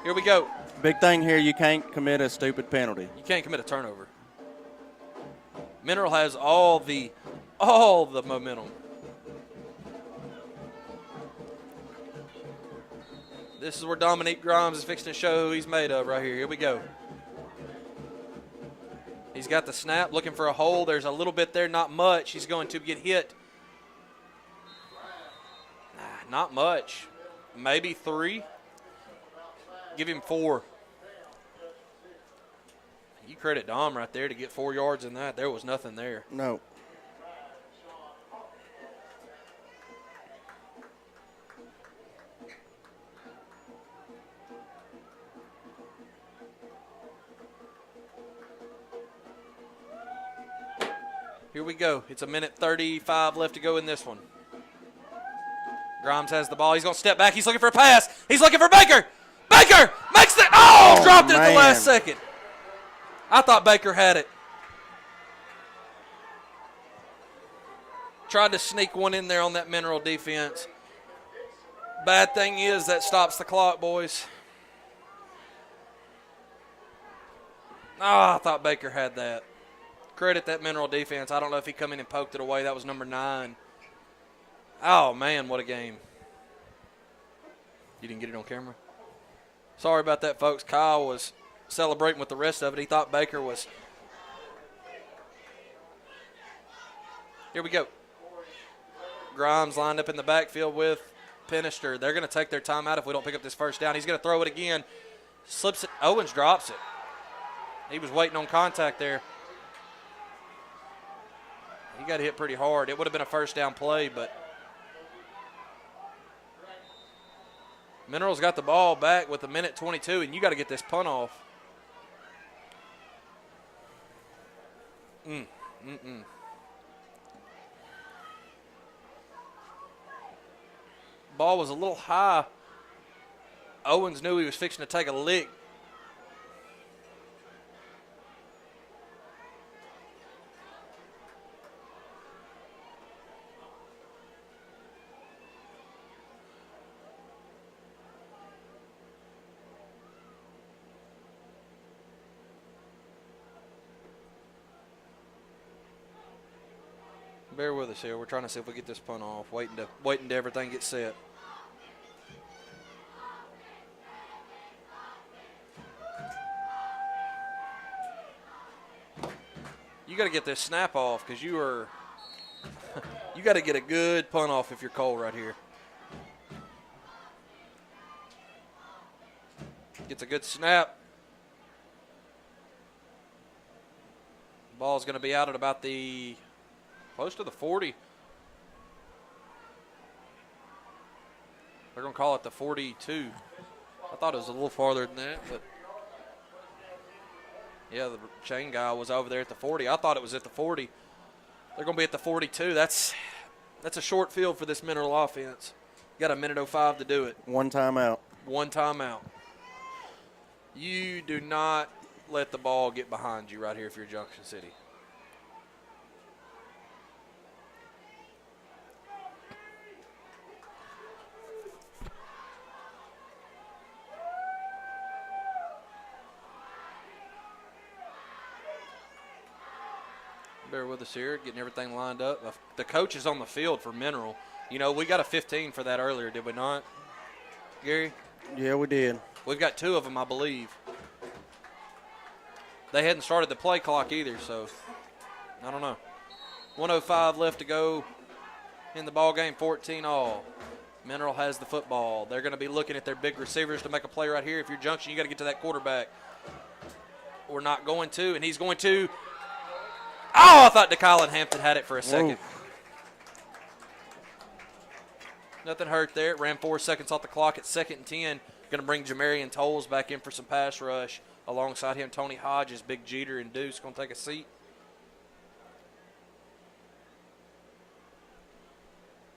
Here we go. Big thing here, you can't commit a stupid penalty. You can't commit a turnover. Mineral has all the momentum. This is where Dominique Grimes is fixing to show who he's made of right here. Here we go. He's got the snap, looking for a hole. There's a little bit there, not much. He's going to get hit. Not much. Maybe 3. Give him 4. You credit Dom right there to get 4 yards in that. There was nothing there. No. Here we go. It's 1:35 left to go in this one. Grimes has the ball. He's going to step back. He's looking for a pass. He's looking for Baker. Baker makes the – dropped it at the last second. I thought Baker had it. Tried to sneak one in there on that Mineral defense. Bad thing is that stops the clock, boys. I thought Baker had that. Credit that Mineral defense. I don't know if he come in and poked it away. That was number 9. Oh, man, what a game. You didn't get it on camera? Sorry about that, folks. Kyle was celebrating with the rest of it. He thought Baker was. Here we go. Grimes lined up in the backfield with Penister. They're going to take their time out if we don't pick up this first down. He's going to throw it again. Slips it. Owens drops it. He was waiting on contact there. He got hit pretty hard. It would have been a first down play, but Mineral's got the ball back with 1:22, and you got to get this punt off. Ball was a little high. Owens knew he was fixing to take a lick. Bear with us here. We're trying to see if we get this punt off. Waiting to everything get set. You got to get this snap off because you got to get a good punt off if you're Cole right here. Gets a good snap. Ball's going to be out at about the close to the 40. They're going to call it the 42. I thought it was a little farther than that, but yeah, the chain guy was over there at the 40. I thought it was at the 40. They're going to be at the 42. That's a short field for this Mineral offense. You got 1:05 to do it. One timeout. One timeout. You do not let the ball get behind you right here if you're Junction City. Bear with us here, getting everything lined up. The coach is on the field for Mineral. You know, we got a 15 for that earlier, did we not, Gary? Yeah, we did. We've got 2 of them, I believe. They hadn't started the play clock either, so I don't know. 1:05 left to go in the ball game, 14 all. Mineral has the football. They're going to be looking at their big receivers to make a play right here. If you're Junction, you got to get to that quarterback. We're not going to, and he's going to. Oh, I thought DeKylan Hampton had it for a second. Oof. Nothing hurt there. It ran 4 seconds off the clock at 2nd and 10. Going to bring Jamarian Tolles back in for some pass rush. Alongside him, Tony Hodges, Big Jeter, and Deuce going to take a seat.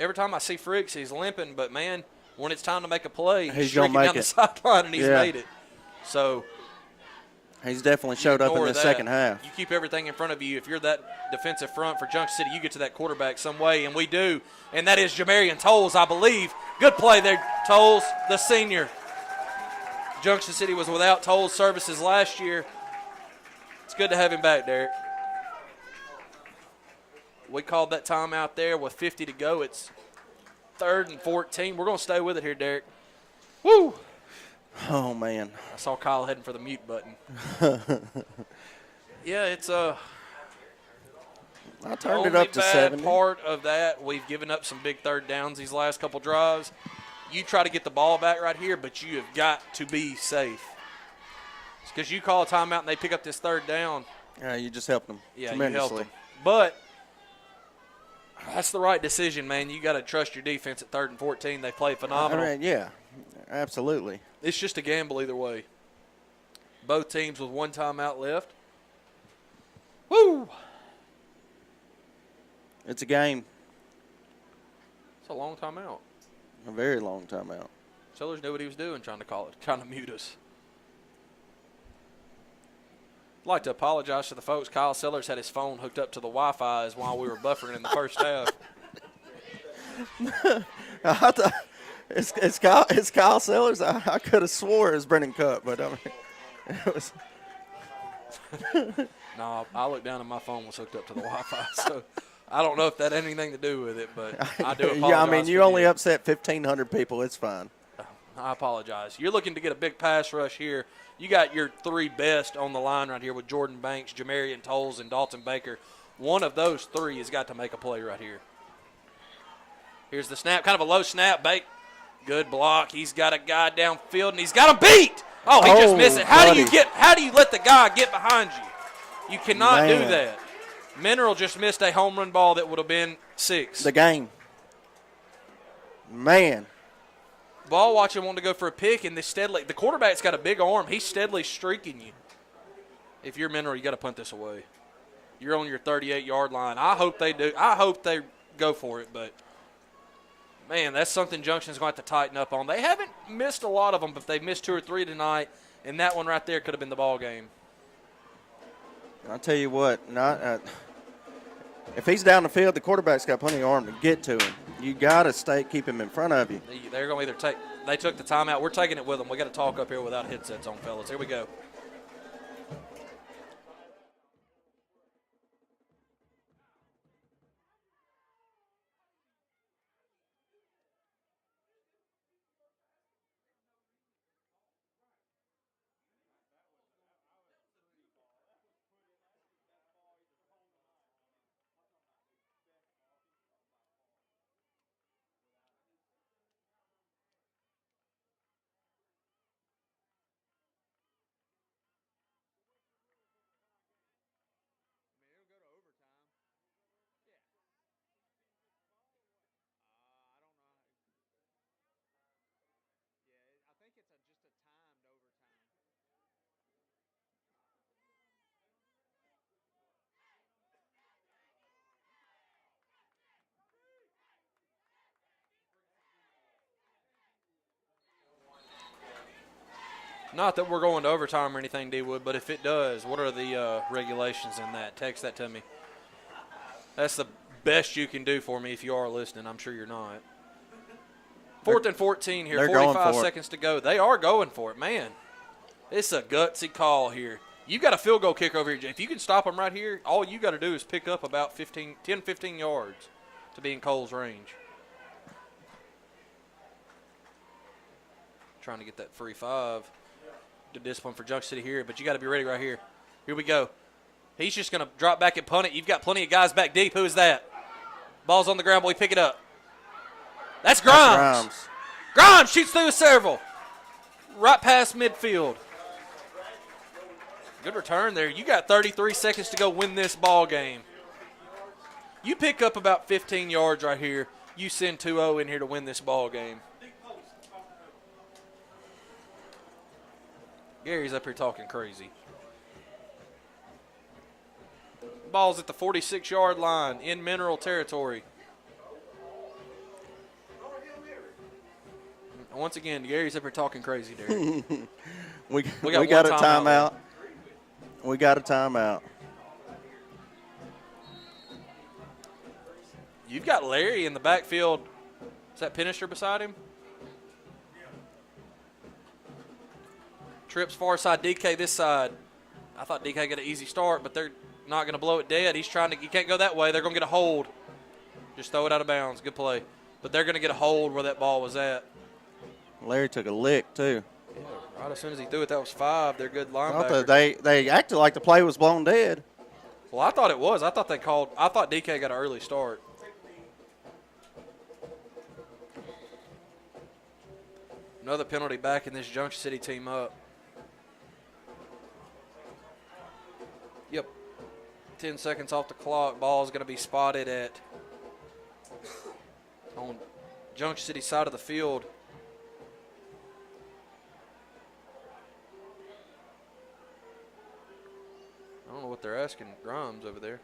every time I see Fricks, he's limping. But, man, when it's time to make a play, he's going streaking to make down the it. sideline, and he's made it. So he's definitely showed up in the second half. You keep everything in front of you. If you're that defensive front for Junction City, you get to that quarterback some way, and we do. And that is Jamarian Tolles, I believe. Good play there, Tolles, the senior. Junction City was without Tolles services last year. It's good to have him back, Derek. We called that timeout there with 50 to go. It's 3rd and 14. We're going to stay with it here, Derek. Woo! Oh, man. I saw Kyle heading for the mute button. Yeah, it's I turned it up to 70. Part of that, we've given up some big third downs these last couple drives. You try to get the ball back right here, but you have got to be safe. It's because you call a timeout and they pick up this third down. Yeah, you just helped them tremendously. You helped them. But that's the right decision, man. You got to trust your defense at 3rd and 14. They play phenomenal. Yeah, absolutely. It's just a gamble either way. Both teams with one timeout left. Woo! It's a game. It's a long timeout. A very long timeout. Sellers knew what he was doing, trying to mute us. I'd like to apologize to the folks. Kyle Sellers had his phone hooked up to the Wi-Fi while we were buffering in the first half. It's Kyle Sellers. I could have swore it was Brennan Cup, but I mean, it was. No, I looked down and my phone was hooked up to the Wi-Fi, so I don't know if that had anything to do with it, but I do apologize. Yeah, I mean, you only upset 1,500 people. It's fine. I apologize. You're looking to get a big pass rush here. You got your 3 best on the line right here with Jordan Banks, Jamarian Tolles, and Dalton Baker. One of those 3 has got to make a play right here. Here's the snap, kind of a low snap. Good block. He's got a guy downfield, and he's got him beat. Oh, he just missed it. How do you let the guy get behind you? You cannot do that. Mineral just missed a home run ball that would have been 6. The game. Man. Ball watching wanted to go for a pick, and the quarterback's got a big arm. He's steadily streaking you. If you're Mineral, you got to punt this away. You're on your 38-yard line. I hope they do. I hope they go for it, but man, that's something Junction's going to have to tighten up on. They haven't missed a lot of them, but they've missed 2 or 3 tonight, and that one right there could have been the ball game. I'll tell you what, if he's down the field, the quarterback's got plenty of arm to get to him. You got to keep him in front of you. They're going to either they took the timeout. We're taking it with them. We got to talk up here without headsets on, fellas. Here we go. Not that we're going to overtime or anything, D-Wood, but if it does, what are the regulations in that? Text that to me. That's the best you can do for me if you are listening. I'm sure you're not. 4th and 14 here, 45 seconds to go. They are going for it. Man, it's a gutsy call here. You got a field goal kicker over here. If you can stop them right here, all you got to do is pick up about 10, 15 yards to be in Cole's range. Trying to get that free 5. Good discipline for Junction City here, but you got to be ready right here. Here we go. He's just going to drop back and punt it. You've got plenty of guys back deep. Who is that? Ball's on the ground, boy. Pick it up. That's Grimes. Grimes shoots through several. Right past midfield. Good return there. You got 33 seconds to go win this ball game. You pick up about 15 yards right here. You send 2-0 in here to win this ball game. Gary's up here talking crazy. Ball's at the 46-yard line in Mineral territory. And once again, Gary's up here talking crazy, Derek. we got got a one timeout. We got a timeout. You've got Larry in the backfield. Is that Pinister beside him? Trips far side, DK this side. I thought DK got an easy start, but they're not going to blow it dead. He's trying to – you can't go that way. They're going to get a hold. Just throw it out of bounds. Good play. But they're going to get a hold where that ball was at. Larry took a lick, too. Yeah, right as soon as he threw it, that was 5. They're good I linebackers. thought they acted like the play was blown dead. Well, I thought it was. I thought DK got an early start. Another penalty backing this Junction City team up. Yep. 10 seconds off the clock. Ball is going to be spotted on Junction City side of the field. I don't know what they're asking Grimes over there.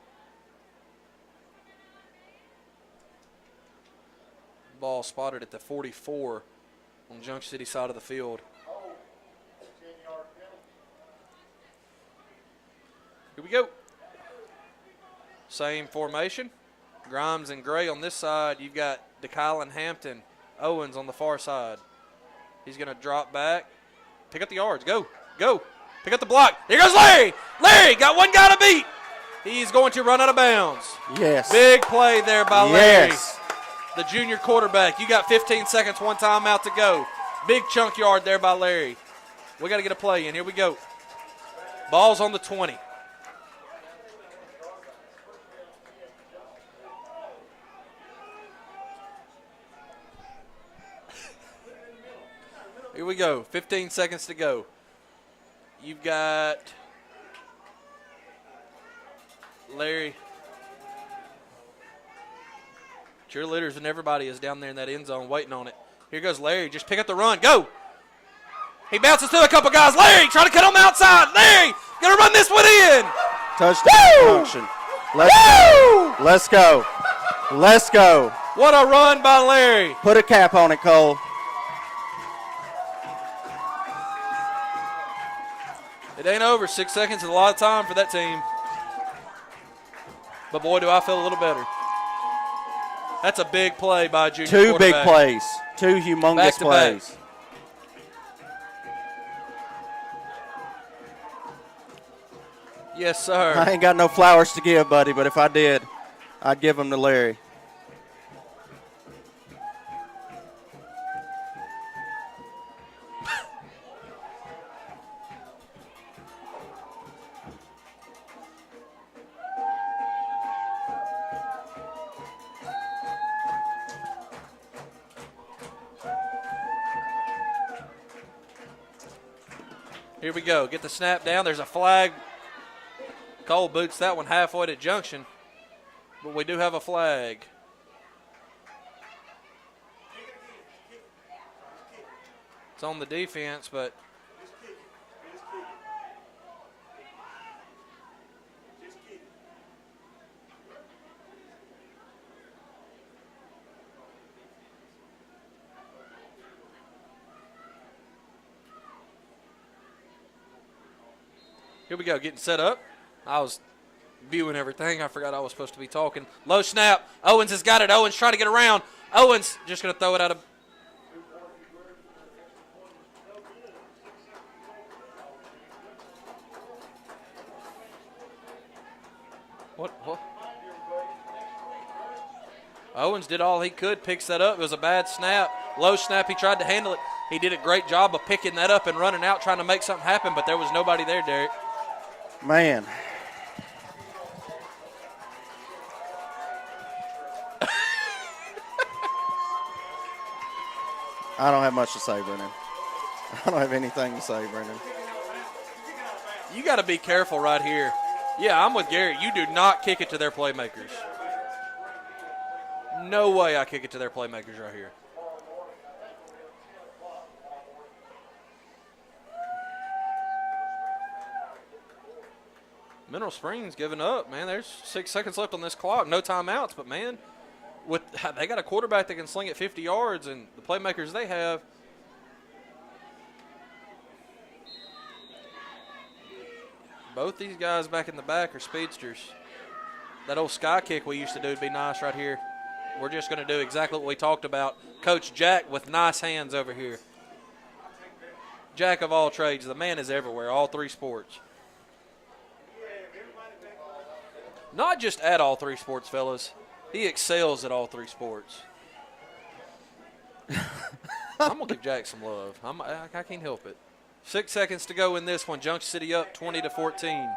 Ball spotted at the 44 on Junction City side of the field. Here we go. Same formation. Grimes and Gray on this side. You've got DeKyle Hampton. Owens on the far side. He's going to drop back. Pick up the yards. Go. Go. Pick up the block. Here goes Larry. Larry got one guy to beat. He's going to run out of bounds. Yes. Big play there by Larry. Yes. The junior quarterback. You got 15 seconds, one timeout to go. Big chunk yard there by Larry. We got to get a play in. Here we go. Ball's on the 20. Here we go. 15 seconds to go. You've got Larry. Cheerleaders and everybody is down there in that end zone waiting on it. Here goes Larry. Just pick up the run. Go. He bounces through a couple guys. Larry trying to cut on the outside. Larry going to run this one in. Touchdown. Junction. Let's go. Let's go. What a run by Larry. Put a cap on it, Cole. It ain't over. 6 seconds is a lot of time for that team. But, boy, do I feel a little better. That's a big play by a junior Two big quarterback. plays. Two humongous Back to plays. back. Yes, sir. I ain't got no flowers to give, buddy, but if I did, I'd give them to Larry. Here we go. Get the snap down. There's a flag. Cole boots that one halfway to Junction. But we do have a flag. It's on the defense, but here we go, getting set up. I was viewing everything. I forgot I was supposed to be talking. Low snap. Owens has got it. Owens trying to get around. Owens just going to throw it out of. What? Owens did all he could, picks that up. It was a bad snap. Low snap. He tried to handle it. He did a great job of picking that up and running out, trying to make something happen, but there was nobody there, Derek. Man. I don't have much to say, Brennan. I don't have anything to say, Brennan. You got to be careful right here. Yeah, I'm with Gary. You do not kick it to their playmakers. No way I kick it to their playmakers right here. Mineral Springs giving up, man. There's 6 seconds left on this clock. No timeouts, but, man, they got a quarterback that can sling it 50 yards, and the playmakers they have, Both these guys back in the back are speedsters. That old sky kick we used to do would be nice right here. We're just going to do exactly what we talked about. Coach Jack with nice hands over here. Jack of all trades. The man is everywhere, all three sports. Not just at all three sports, fellas. He excels at all three sports. I'm going to give Jack some love. I can't help it. 6 seconds to go in this one. Junction City up 20-14.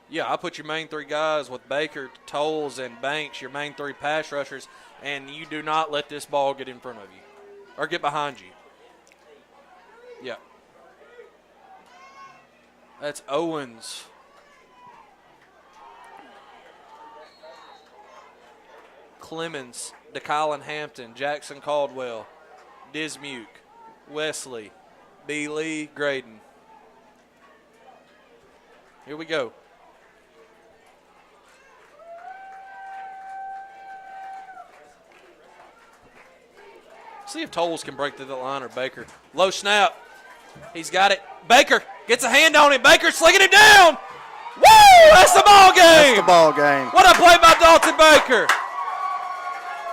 Yeah, I put your main three guys with Baker, Tolles, and Banks, your main three pass rushers, and you do not let this ball get in front of you or get behind you. Yeah. That's Owens. Clemens, DeKylan Hampton, Jackson Caldwell, Dismuke, Wesley, B. Lee, Graydon. Here we go. See if Tolles can break through the line or Baker. Low snap. He's got it. Baker gets a hand on him. Baker slinging it down. Woo! That's the ball game. That's the ball game. What a play by Dalton Baker.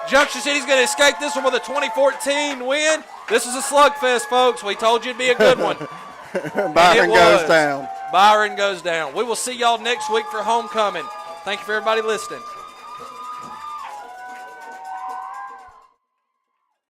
Junction City's going to escape this one with a 2014 win. This was a slugfest, folks. We told you it'd be a good one. Byron goes down. Byron goes down. We will see y'all next week for homecoming. Thank you for everybody listening.